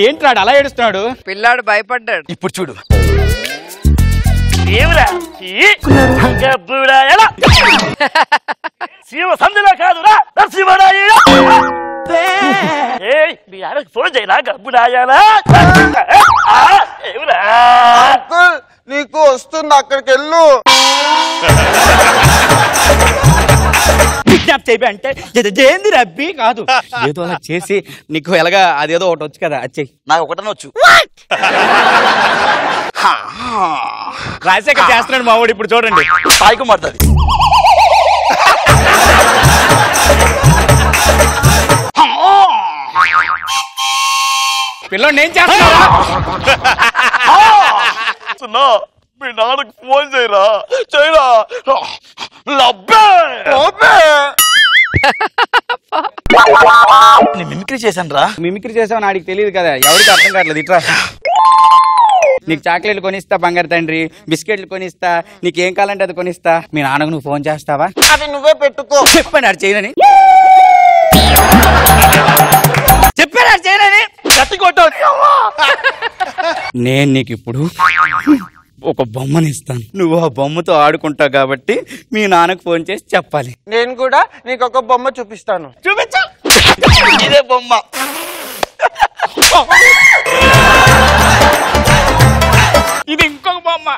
ఏంట్రాడు అలా ఏడుస్తున్నాడు? పిల్లాడు భయపడ్డాడు. ఇప్పుడు చూడు. శివ సందులో కాదురా నరసింహరాయ. మీ ఆయనకు ఫోన్ చేయరా గబ్బుడాయాలా? నీకు వస్తుంది, అక్కడికి వెళ్ళు. కిడ్నాప్ చేయబే అంటే ఏంది రబ్బీ కాదు, ఏదో అలా చేసి నీకు ఎలాగా అదేదో ఒకటి వచ్చు కదా, అది చెయ్యి. నాకు ఒకటనే వచ్చు. రాజశేఖర్ చేస్తున్నాడు మా వాడు. ఇప్పుడు చూడండి, సాయి కుమార్ అది. పిల్లోడు నేను చేస్తున్నా. మీ నాన్నకు ఫోన్ చేయరా చేయరా. నేను మిమిక్రీ చేశాను రా. మిమిక్రీ చేసావు నాడికి తెలియదు కదా, ఎవరికి అర్థం కావట్లేదు. ఇట్రా, నీకు చాక్లెట్లు కొనిస్తా, బంగారు తండ్రి బిస్కెట్లు కొనిస్తా, నీకేం కావాలంటే అది కొనిస్తా. మీ నాన్నకు నువ్వు ఫోన్ చేస్తావా? అది నువ్వే పెట్టుకో. చెప్పండి ఆడు చేయనని. చెప్పాను ఆడు చేయనని. నేను నీకు ఇప్పుడు ఒక బొమ్మని ఇస్తాను, నువ్వు ఆ బొమ్మతో ఆడుకుంటావు కాబట్టి మీ నాన్నకు ఫోన్ చేసి చెప్పాలి. నేను కూడా నీకు ఒక బొమ్మ చూపిస్తాను. చూపించు. ఇదే బొమ్మ. ఇది ఇంకొక బొమ్మ.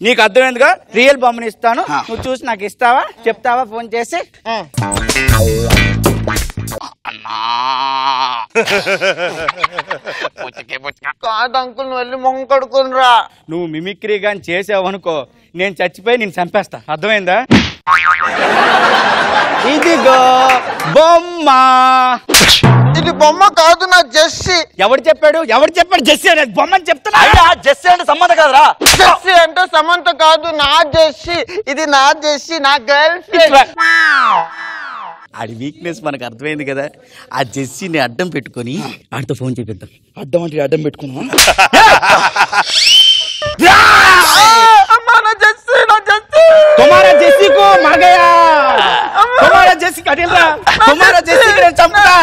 నీకు అర్థమైందిగా, రియల్ బొమ్మని ఇస్తాను, నువ్వు చూసి నాకు ఇస్తావా? చెప్తావా ఫోన్ చేసి? కాదు అంకుల్, నువ్వు వెళ్ళి మొహం కడుకునిరా. నువ్వు మిమిక్రీ గాని చేసావు అనుకో, నేను చచ్చిపోయి నేను చంపేస్తా. అర్థమైందా? ఇదిగో బొమ్మ. ఇది బొమ్మ కాదు, నా జెస్సీ. ఎవడు చెప్పాడు? జెస్సీ అనేది బొమ్మని చెప్తున్నా. జెస్సీ అంటే సమంత కాదురా. జెస్సీ అంటే సమంత కాదు, నా జెస్సీ. ఇది నా జెస్సీ, నా గర్ల్ ఫ్రెండ్. ఆడి వీక్నెస్ మనకు అర్థమైంది కదా. ఆ జెస్సీని అడ్డం పెట్టుకొని ఆడితో ఫోన్ చేపిద్దాం. అడ్డం అంటే అడ్డం పెట్టుకున్నా. तुम्हारा जैसी को मर गया, तुम्हारा जैसी का दिल रहा, तुम्हारा जैसी के चमका.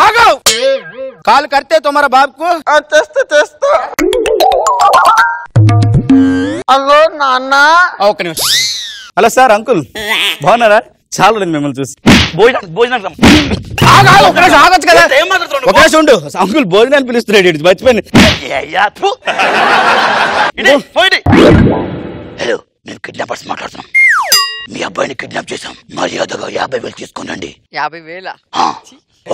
आगो कॉल करते तुम्हारा बाप को. తెస్తా. హలో నాన్న. ఓకే నిమిషం. హలో సార్, అంకుల్ బాగున్నారా? చాలా మిమ్మల్ని చూసి భోజనం ఆగొచ్చు కదా ఒక నిమిషం ఉండు అంకుల్ భోజనాన్ని పిలుస్తున్నాడు మర్చిపోయింది హలో నేను కిడ్నాపర్స్ మాట్లాడుతున్నాం మీ అబ్బాయిని కిడ్నాప్ చేశాం మర్యాదగా 50,000 తీసుకోనండి 50,000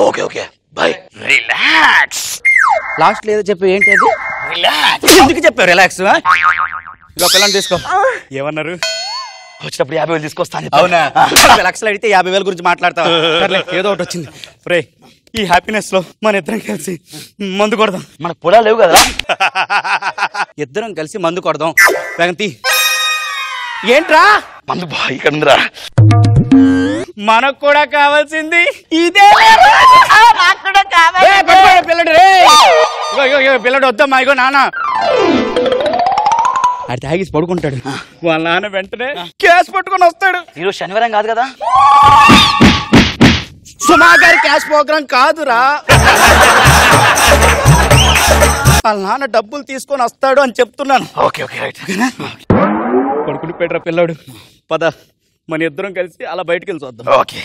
okay okay bye relax last లేదో చెప్పు ఏంటి అది రిలాక్స్ ఎందుకు చెప్పావు రిలాక్స్ పిల్లలు తీసుకో ఏమన్నారు వచ్చినప్పుడు 50,000 తీసుకొస్తాను అవునా 1,00,000 అడిగితే 50,000 గురించి మాట్లాడతావు ఏదో ఒకటి వచ్చింది రే ఈ హ్యాపీనెస్ లో మన ఇద్దరం కలిసి మందు కొడదాం మన పొలాలు లేవు కదా ఇద్దరం కలిసి మందు కొడదాం వేగంతి ఏంట్రా మందు బాగా ఇక్కడ ఉందిరా మనకు కూడా కావాల్సింది ఇదే పిల్లడు రే పిల్లడు వద్దమ్మా ఇగో నాన్న అది తాగేసి పడుకుంటాడు వాళ్ళ నాన్న వెంటనే క్యాష్ పట్టుకొని వస్తాడు ఈరోజు శనివారం కాదు కదా సుమా గారి క్యాష్ ప్రోగ్రాం కాదురా వాళ్ళ నాన్న డబ్బులు తీసుకొని వస్తాడు అని చెప్తున్నాను ఓకే ఓకే రైట్ పడుకుని పెట్టరా పిల్లాడు పద మన ఇద్దరం కలిసి అలా బయటకు వెళ్ళి చూద్దాం ఓకే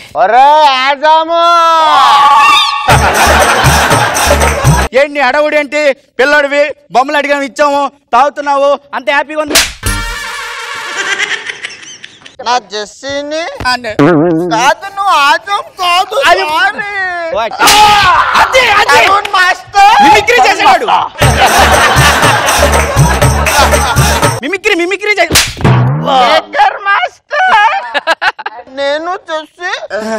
ఏంటి అడవుడు ఏంటి పిల్లాడివి బొమ్మలు అడిగాము ఇచ్చాము తాగుతున్నావు అంత హ్యాపీగా ఉంది నా జెస్సీని కాదు నువ్వు ఆజం కాదు మిమిక్రీ చేసేవాడు మిమిక్రీ నేను చూసి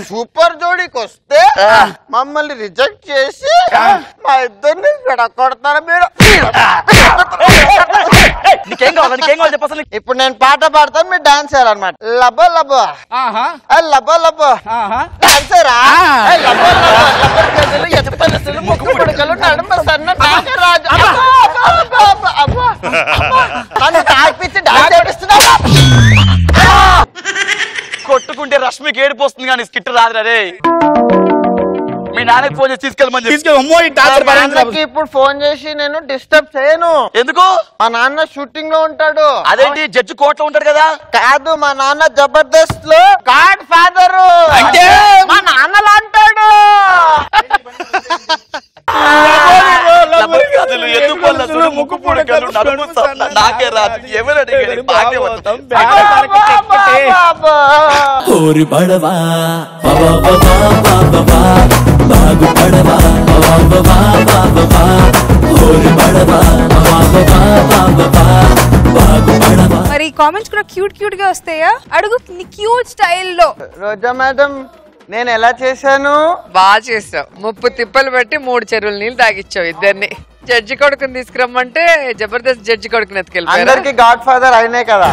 సూపర్ జోడీకి వస్తే మమ్మల్ని రిజెక్ట్ చేసి మా ఇద్దరిని విడగొడతారు మీరు నీకేం కావాలి చెప్పాలి ఇప్పుడు నేను పాట పాడతాను మీరు డాన్స్ చేయాలన్నమాట లబో లబో లబో లబో డాన్సరా నడుమ సన్న నాగరాజు నన్ను తాగిపించి డాన్స్ చేపిస్తున్నా కొట్టుకుంటే రష్మికి ఏడిపోస్తుంది కానీ స్కిట్ రాదురా రే మీ నాన్నకి ఫోన్ చేసి తీసుకెళ్ళమని ఇప్పుడు ఫోన్ చేసి నేను డిస్టర్బ్ చేయను ఎందుకు మా నాన్న షూటింగ్ లో ఉంటాడు అదేంటి జడ్జి కోర్టులో ఉంటాడు కదా కాదు మా నాన్న జబర్దస్త్ లో గాడ్ ఫాదర్ మా నాన్నలా అంటాడు నాకే రాదు ఎవరు అడిగారు ఓరి పడవా బాగు పడవా ఓరి పడవా బాగు పడవా. మరి కామెంట్స్ కూడా క్యూట్ గా వస్తాయా అడుగు క్యూట్ స్టైల్లో. రోజా మేడం నేను ఎలా చేశాను? బాగా చేసావు. 30 తిప్పలు పెట్టి 3 చెరువులు నీళ్ళు తాగిచ్చావు ఇద్దరిని. జడ్జి కొడుకుని తీసుకురమ్మంటే జబర్దస్త్ జడ్జి కొడుకుని ఎత్తుకెళ్ళిపోయారు. అందరికి గాడ్ ఫాదర్ అయినే కదా.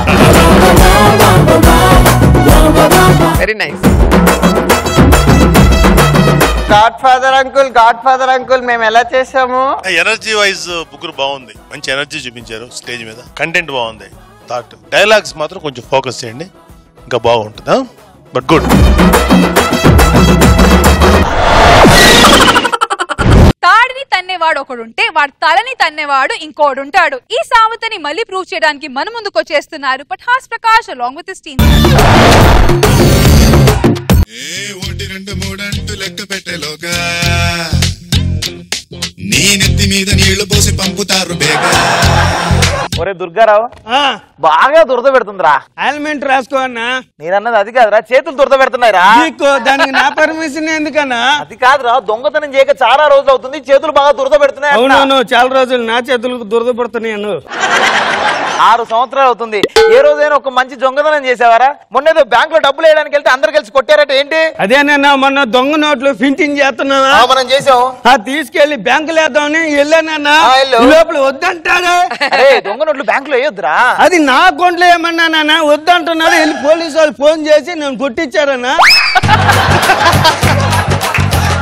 Very nice. God father uncle మేము ఎలా చేసాము? ఎనర్జీ వైజ్ ముగ్గురు బాగుంది, మంచి ఎనర్జీ చూపించారు స్టేజ్ మీద. కంటెంట్ బాగుంది, థాట్ డైలాగ్స్ మాత్రం కొంచెం ఫోకస్ చేయండి, ఇంకా బాగుంటుందా. But good. తాడిని తన్నేవాడు ఒకడుంటే వాడు తలని తన్నేవాడు ఇంకోడుంటాడు. ఈ సామెతని మళ్ళీ ప్రూవ్ చేయడానికి మన ముందుకు వచ్చేస్తున్నారు Patas Prakash along with his team. 1 2 3 లెక్క పెట్టేలోగా నీ నెత్తి మీద నీళ్లు పోసి పంపుతారు బేగా. ఒరే దుర్గారావు బాగా దురద పెడుతుందిరా. ఆయిల్మెంట్ రాసుకో అన్నా. నేనన్నది అది కాదురా, చేతులు దురద పెడుతున్నాయిరా. దానికి నా పర్మిషన్ ఎందుకన్నా? అది కాదురా, దొంగతనం చేయక చాలా రోజులు అవుతుంది, చేతులు బాగా దురద పెడుతున్నాయి. అవునవును, చాలా రోజులు నా చేతులకు దురద పడుతున్నాను. 6 సంవత్సరాలు అవుతుంది. ఏ రోజైనా ఒక మంచి దొంగతనం చేసావారా? మొన్న ఏదో బ్యాంక్ లో డబ్బులు వేయడానికి వెళ్తే అందరు కలిసి కొట్టారట, ఏంటి? అదేనన్నా మొన్న దొంగ నోట్లు ప్రింటింగ్ చేస్తున్నావా? మనం చేసాం. తీసుకెళ్లి బ్యాంకులు వేద్దామని వెళ్ళానన్నా, లోపల వద్దంటాడు. దొంగ నోట్లు బ్యాంక్ లో వేయొద్దురా. అది నా అకౌంట్ లో ఏమన్నానా వద్దంటున్నాడు. వెళ్ళి పోలీసు వాళ్ళు ఫోన్ చేసి నేను కొట్టించారన్నా.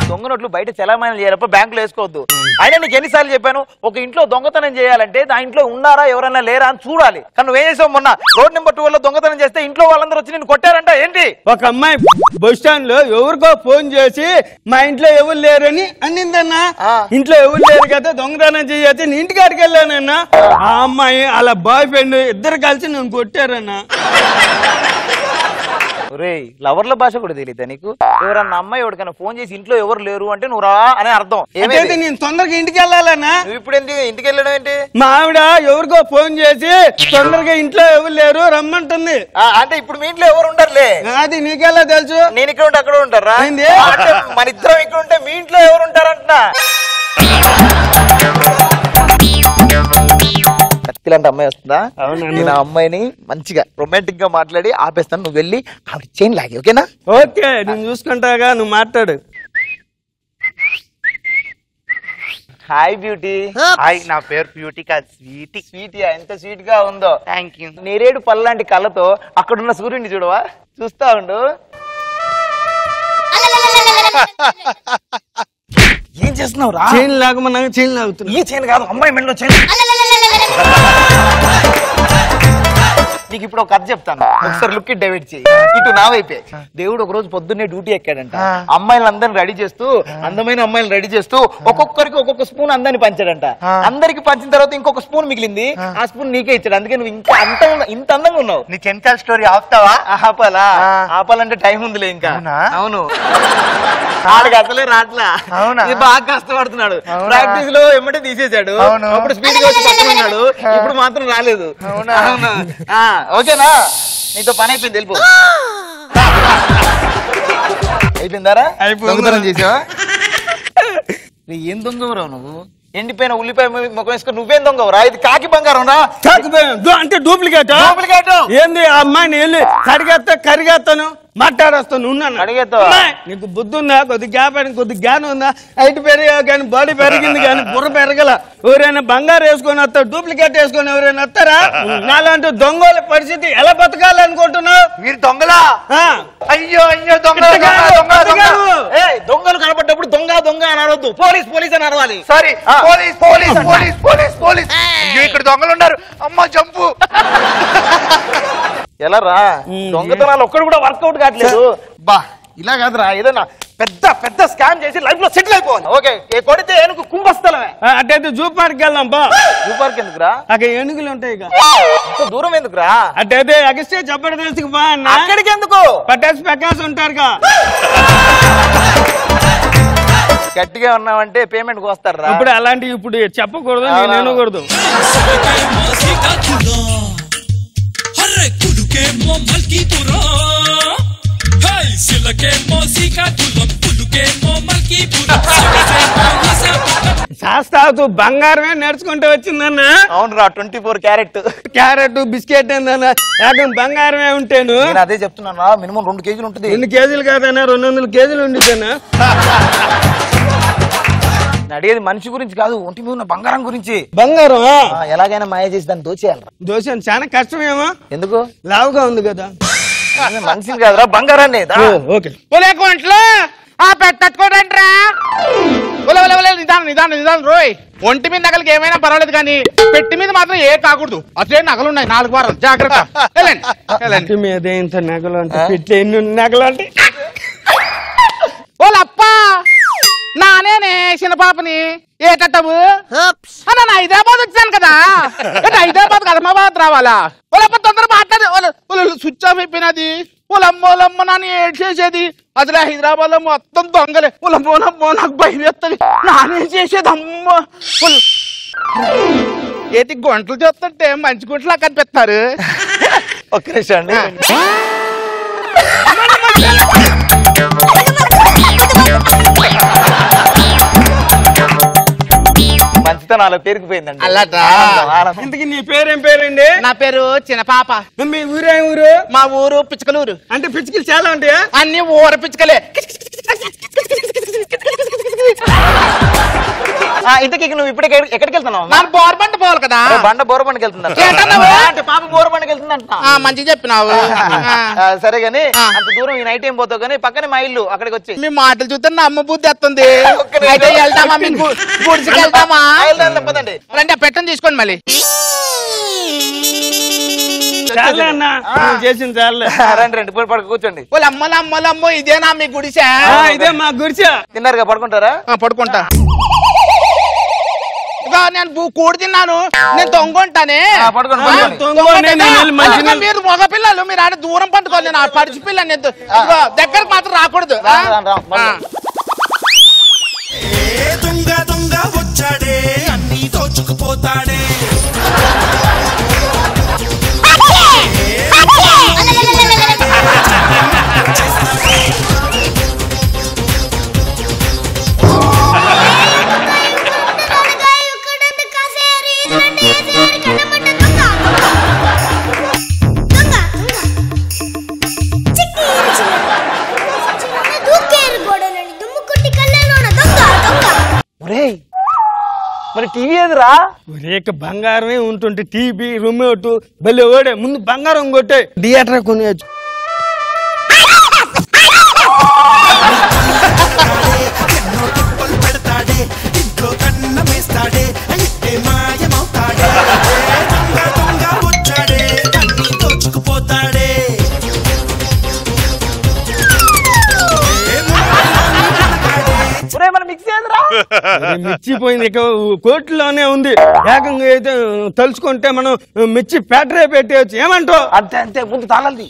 దొంగ నోట్లు బయట చలామణి చేయాలప్ప బ్యాంకులో వేసుకోవద్దు. అయినా నీకు ఎన్నిసార్లు చెప్పాను, ఒక ఇంట్లో దొంగతనం చేయాలంటే ఆ ఇంట్లో ఉన్నారా ఎవరైనా లేరా అని చూడాలి. కానీ నువ్వేం చేసావు, మొన్న రోడ్ నెంబర్ 2 లో దొంగతనం చేస్తే ఇంట్లో వాళ్ళందరూ వచ్చి నిన్ను కొట్టారంట, ఏంటి? ఒక అమ్మాయి బస్ స్టాండ్ లో ఎవరికో ఫోన్ చేసి మా ఇంట్లో ఎవరు లేరని అన్నిందన్నా. ఇంట్లో ఎవరు లేరు కదా దొంగతనం చేయొచ్చు, నేను ఇంటికాడికి వెళ్ళానన్నా. ఆ అమ్మాయి అలా బాయ్ ఫ్రెండ్ ఇద్దరు కలిసి నన్ను కొట్టారన్నా. లవర్ల భాష కూడా తెలియదా నీకు? ఎవరన్నా అమ్మాయి ఎవరికైనా ఫోన్ చేసి ఇంట్లో ఎవరు లేరు అంటే నువ్వు రా అనే అర్థం. నేను తొందరగా ఇంటికి వెళ్ళాలన్నా. నువ్వు ఇప్పుడు ఇంటికి వెళ్ళడం ఏంటి? మా ఆవిడ ఎవరికో ఫోన్ చేసి తొందరగా ఇంట్లో ఎవరు లేరు రమ్మంటుంది. అంటే ఇప్పుడు మీ ఇంట్లో ఎవరు ఉండరులే. అది నీకెలా తెలుసు? నేను ఇక్కడ ఉంటే అక్కడ ఉంటారా? మన ఇద్దరం ఇక్కడ ఉంటే మీ ఇంట్లో ఎవరు ఉంటారంటున్నా. కత్తిలాంటి అమ్మాయి వస్తుందా? నేను ఆ అమ్మాయిని మంచిగా రొమాంటిక్ గా మాట్లాడి ఆపేస్తాను. నువ్వు వెళ్ళి ఆవిడ చైన్ లాగి, ఓకేనా? ఓకే, నేను చూసుకుంటాగా, నువ్వు మాట్లాడు. Hi beauty. హాయ్, నా పేరు బ్యూటీ కాదు స్వీటీ. స్వీటీయా? ఎంత స్వీట్ గా ఉందో. Thank you. నేరేడు పళ్ళలాంటి కళ్ళతో అక్కడున్న సూర్యుడిని చూడవా? చూస్తా ఉండు. ఏం చేస్తున్నావు రా? చైన్ లాగమన్నా చైన్ లాగుతున్నా. ఈ చైన్ కాదు, అమ్మాయి మెడలో చైన్. నీకు ఇప్పుడు ఒక కథ చెప్తాను, ఒకసారి లుక్ ఇట్ డైవర్ట్ చేయి. ఇటు నా వైపే. దేవుడు ఒక రోజు పొద్దున్నే డ్యూటీ ఎక్కాడంట. అమ్మాయిలందరిని రెడీ చేస్తూ, అందమైన అమ్మాయిలు రెడీ చేస్తూ ఒక్కొక్కరికి ఒక్కొక్క స్పూన్ అందాన్ని పంచాడంట. అందరికి పంచిన తర్వాత ఇంకొక స్పూన్ మిగిలింది, ఆ స్పూన్ నీకే ఇచ్చాడు. అందుకే నువ్వు ఇంకా ఇంత అందంగా ఉన్నావు. నీ చెంచాల స్టోరీ ఆపుతావా? ఆపాలా? ఆపాలంటే టైం ఉందిలే ఇంకా. అవును, ఆడికి అసలే రాట్లా. ఇది బాగా కష్టపడుతున్నాడు. ప్రాక్టీస్ లో ఎమ్మటే తీసేశాడు. అప్పుడు స్పీడ్ గా వచ్చి పట్టుకున్నాడు. ఇప్పుడు మాత్రం రాలేదు. అవును, ఓకేనా? నీతో పని అయిపోయింది, వెళ్ళిపో. అయిపోయిందారా? దొంగతనం చేసావా? ఏం దొంగవరావు నువ్వు? ఎండిపోయిన ఉల్లిపాయ ముఖం వేసుకుని నువ్వేం దొంగవరా? ఇది కాకి బంగారం రా. అంటే డూప్లికేట్. ఏంది? ఆ అమ్మాయిని వెళ్ళి కడిగేస్తా కరిగేస్తాను, మాట్లాడేస్తాను. ఉన్నాను నీకు బుద్ధి ఉందా? కొద్ది కొద్ది జ్ఞానం ఉందా? హైట్ పెరిగా కానీ బాడీ పెరిగింది కానీ బుర్ర పెరగల. ఎవరైనా బంగారు వేసుకొని వస్తారు, డూప్లికేట్ వేసుకొని ఎవరైనా వస్తారా? నాలాంటి దొంగల పరిస్థితి ఎలా బతకాలనుకుంటున్నావు? మీరు దొంగలా? అయ్యో అయ్యో, దొంగలు కనపడ్డప్పుడు దొంగ దొంగ అని అనవద్దు, పోలీస్ పోలీస్ అని అనవాలి. Sorry, police police police police police. ఇక్కడ దొంగలు ఉన్నారు, అమ్మ జంపు. ఎలా రా? దొంగతనాలు ఒక్కడు కూడా వర్కౌట్ కావట్లేదు. బా ఇలా కాదురా, ఏదైనా పెద్ద పెద్ద స్కామ్ చేసి లైఫ్ లో సెటిల్ అయిపోవాలి. ఓకే, కొడితే ఏనుగు కుంభస్థలమే. అంటే జూ పార్క్ వెళ్దాం బా. జూ పార్క్ ఎందుకురా? అక్కడ ఏనుగులు ఉంటాయి. దూరం ఎందుకురా? అంటే అగస్టే జబర్దస్త్ బా. అక్కడికి ఎందుకు? పటాస్ పకాస్ ఉంటారుగా. గట్టిగా ఉన్నావంటే పేమెంట్ వస్తారా? ఇప్పుడు అలాంటివి ఇప్పుడు చెప్పకూడదు, నేను అనకూడదు. శాస్త్రాలు బంగారమే నడుచుకుంటూ వచ్చిందన్న. అవునురా, 24 క్యారెట్. క్యారెట్ బిస్కెట్ ఏందన్నా, ఏకం బంగారమే ఉంటాను. అదే చెప్తున్నా, మినిమం 2 కేజీలు ఉంటుంది. 2 కేజీలు కాదన్నా, 200 కేజీలు ఉండిద్దన్నా. అడిగేది మనిషి గురించి కాదు, ఒంటి మీద ఉన్న బంగారం గురించి. బంగారం ఎలాగైనా మాయ చేసి దాన్ని దోచేయాలి. దోచాను చాలా కష్టమేమో. ఎందుకు? లావుగా ఉంది కదా. మనిషిని కాదురా, బంగారాన్ని. ఓకే, ఆ పెట్టట్టుకోడంట్రా. నిదానం నిదానం నిదానం రోయ్. ఒంటి మీద నగలకి ఏమైనా పర్వాలేదు కానీ పెట్టి మీద మాత్రం ఏ కాకూడదు. అసలే నగలు ఉన్నాయి, 4 వారాలు జాగ్రత్త. పెట్టి మీద ఇంత నగలు అంటే పెట్టి ఎన్ని నగలు అంటే ఓలప్పా నానేనే చిన్న పాపని ఏటట్టవు అన్న. హైదరాబాద్ వచ్చాను కదా, హైదరాబాద్ కదమాబాద్ రావాలా? ఓలప్ప తొందర మాట్లాడే స్విచ్ ఆఫ్ అయిపోయినది. ఓలమ్మోలమ్మ నాన్న ఏడ్ చేసేది. అసలు హైదరాబాద్ లో మొత్తం దొంగలే. ఓలమ్మోలమ్మో నాకు భయం వేస్తుంది. నానే చేసేది అమ్మ. ఏది గుంటలు చూస్తుంటే మంచి గుంటలా కనిపిస్తారు. ఒక్క నిమిషం అండి. మంచితనాలు పేరుకుపోయిందండి. ఇంతకీ నీ పేరేం పేరండి? నా పేరు చిన్న పాప. మీ ఊరేం ఊరు? మా ఊరు పిచ్చుకలూరు. అంటే పిచ్చుకలు చాలా ఉంటాయా? అన్ని ఊర పిచ్చుకలే. ఇంతకీ నువ్వు ఇప్పుడు ఎక్కడికి వెళ్తున్నావు? నాకు బోర్బండ పోవాలి కదా. బండ బోరబండకి వెళ్తున్నా. పాప బోరబండకి వెళ్తుందంట. మంచిగా చెప్పినావు. సరే గాని అంత దూరం ఈ నైట్ ఏం పోతావు కానీ పక్కనే మా ఇల్లు, అక్కడికి వచ్చి. మీ మాటలు చూస్తే నా అమ్మ బుద్ధి వస్తుంది. అయితే వెళ్తామా? మీకు గుడిసికి వెళ్తామా? అంటే పెట్టని తీసుకోండి మళ్ళీ. చేసింది రండి పడుకో, కూర్చోండి. అమ్మలమ్మలమ్మో ఇదేనా మీ గుడిసా? ఇదే మా గుడిసా. తిన్నారుగా, పడుకుంటారా? పడుకుంటా. ఇదిగో నేను కూడి తిన్నాను, నేను తొంగుంటానే. మీరు మగ పిల్లలు మీరు ఆడ దూరం పట్టుకోవాలి, నేను పరిచి పిల్లని దగ్గరకు మాత్రం రాకూడదు. దొంగ దొంగ వచ్చాడే అన్ని దోచుకుపోతాడే. మరి టీవీ ఎదురా రేక బంగారమే ఉంటుంటే టీవీ రిమోట్ బలి ఓడే ముందు బంగారం కొట్టే థియేటర్ కొనేయచ్చు. పెడతాడే ఇంట్లో కన్న మేస్తాడే అంటే మాయమవుతాడే. దొంగ దొంగ వచ్చాడే అన్ని దోచుకుపోతాడే. మిర్చిపోయింది ఇక కోర్టులోనే ఉంది. ఏకంగా అయితే తలుచుకుంటే మనం మిర్చి ఫ్యాక్టరీ పెట్టేయచ్చు. ఏమంటావు? అంతే అంతే, ముందు తాళాలి.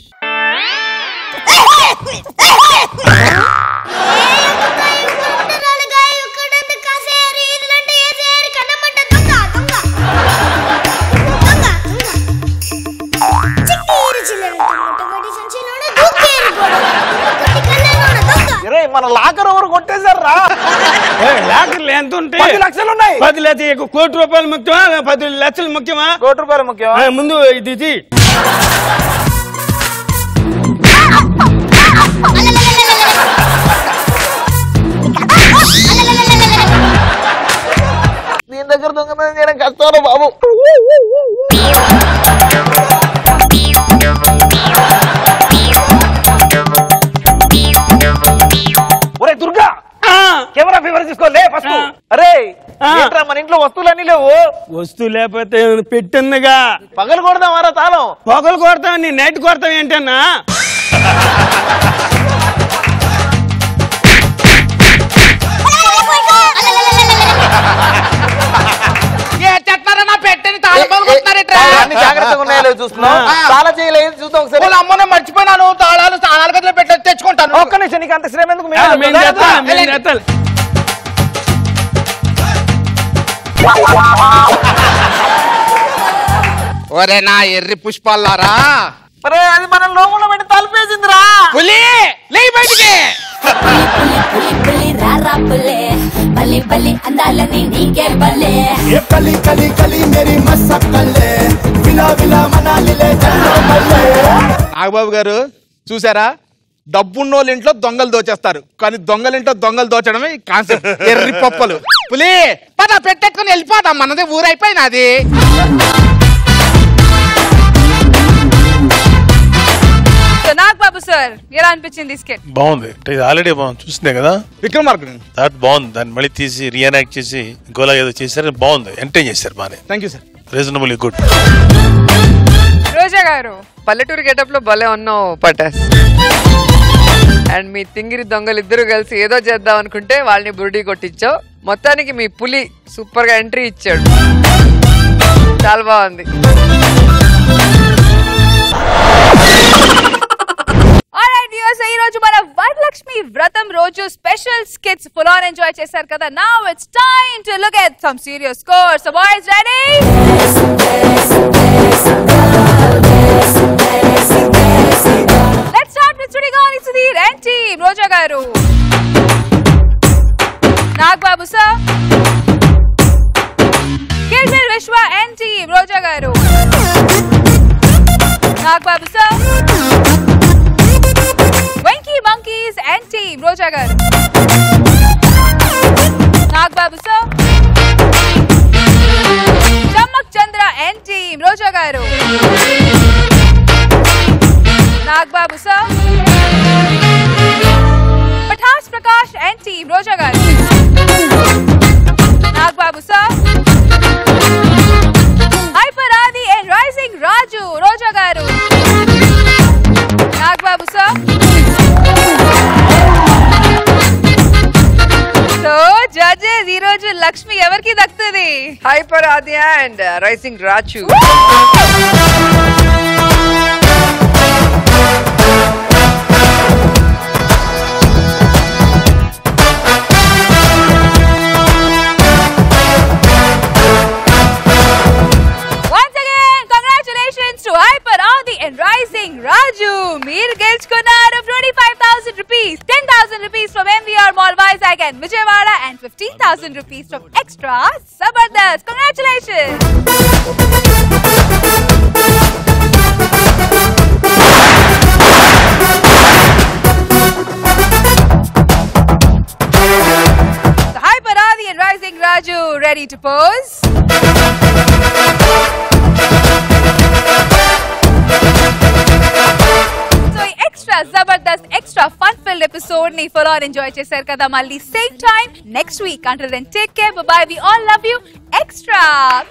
మన లాకర్ ఎవరు కొట్టేశారు రా? లాకర్లు ఎంత ఉంటాయి? 10 లక్షలు ఉన్నాయి. 10 లేదా ₹1,00,00,000 ముఖ్యమా, 10 లక్షలు ముఖ్యమా? ₹1,00,00,000 ముఖ్యమా? ముందు ఇది దీని దగ్గర దొంగతనం చేయడం కష్టం బాబు. ఒరే దుర్గా, కెమెరా ఫీవర్ తీసుకోలే ఫస్ట్. అరే ఏంట్రా మన ఇంట్లో వస్తువులన్నీ లేవు? వస్తువు లేకపోతే పెట్టిందిగా. పగలు కొడదామారా తాళం? పగలు కొడతావు, నీ నైట్ కొడతావు ఏంటన్నా? జాగ్రత్తగా ఉన్నాయో చూస్తున్నావు. తాళం చేయలేదు చూద్దాం ఒకసారి. అమ్మనే మర్చిపోయినాను, తాళాలు స్నానాల గదిలో పెట్టి తెచ్చుకుంటాను. ఒక్క నిమిషం, నీకు అంత శ్రమ ఎందుకు? ఒరే నా ఎర్రి పుష్పాలారా, అరే అది మనం లోపల పెట్టి తలుపేసిందిరా. పులి లే బయటికి. కలి కలి కలి మేరీ మసక్కలే విలా విలా మనాలిలే జల్లో మల్లే. నాగబాబు గారు చూసారా, డబ్బున్నోళ్ళ ఇంట్లో దొంగలు దోచేస్తారు, కానీ దొంగలింట్లో దొంగలు దోచడమే కాన్సెప్ట్. ఎర్రి పప్పలు. పులి పద పెట్టెట్టుకుని వెళ్ళిపోదాం, మనది ఊరైపోయినది. నాగబాబు సార్ ఎలా అనిపించింది స్కెచ్? బాగుంది, ఇది ఆల్రెడీ బాగుంది, చూసిందే కదా విక్రమార్కుడు. దాట్ బాగుంది, దాన్ని మళ్ళీ తీసి రీయాక్ట్ చేసి ఇంకోలా ఏదో చేశారు, బాగుంది, ఎంటర్టైన్ చేశారు బాగానే. Thank you sir. Reasonably good. Roja garu పల్లెటూరు గెటప్ లో భలే ఉన్నావు పటాస్. అండ్ మీ తింగిరి దొంగలు ఇద్దరు కలిసి ఏదో చేద్దాం అనుకుంటే వాళ్ళని బురుడి కొట్టించావు. మొత్తానికి మీ పులి సూపర్ గా ఎంట్రీ ఇచ్చాడు, చాలా బాగుంది. ఈ రోజు మన వరలక్ష్మి వ్రతం రోజు special skits full on enjoy చేశారు కదా. Now it's time to look at some serious scores. So boys ready? Let's start with Sudigali Sudheer and team. Roja garu, Nagababu sir, Kill Bill Vishwa and team. Roja garu, Nagababu sir, Wenky Monkeys and team. Roja garu, Nagbabu sir, Chammak Chandra and team. Roja garu, Nagbabu sir, Pathash Prakash and team. Roja garu, Nagbabu sir, Hyper Adi and Rising Raju. Roja garu, Nagbabu sir. So judges ఈ రోజు లక్ష్మి ఎవరికి దక్కుతుంది? Hyper Aadya and raising Raju. Hyper Adi and Rising Raju. Meer gelskunaru 25,000 rupees, 10,000 rupees from MVR Mall Vizag and Vijayawada and 15,000 rupees from Extra Zabardast. Congratulations. So Hyper Adi and Rising Raju ready to pose. Extra Zabardast, extra fun-filled episode ni full on enjoy chesaru kada. Malli same time next week. Until then, take care. Bye bye. We all love you. Extra.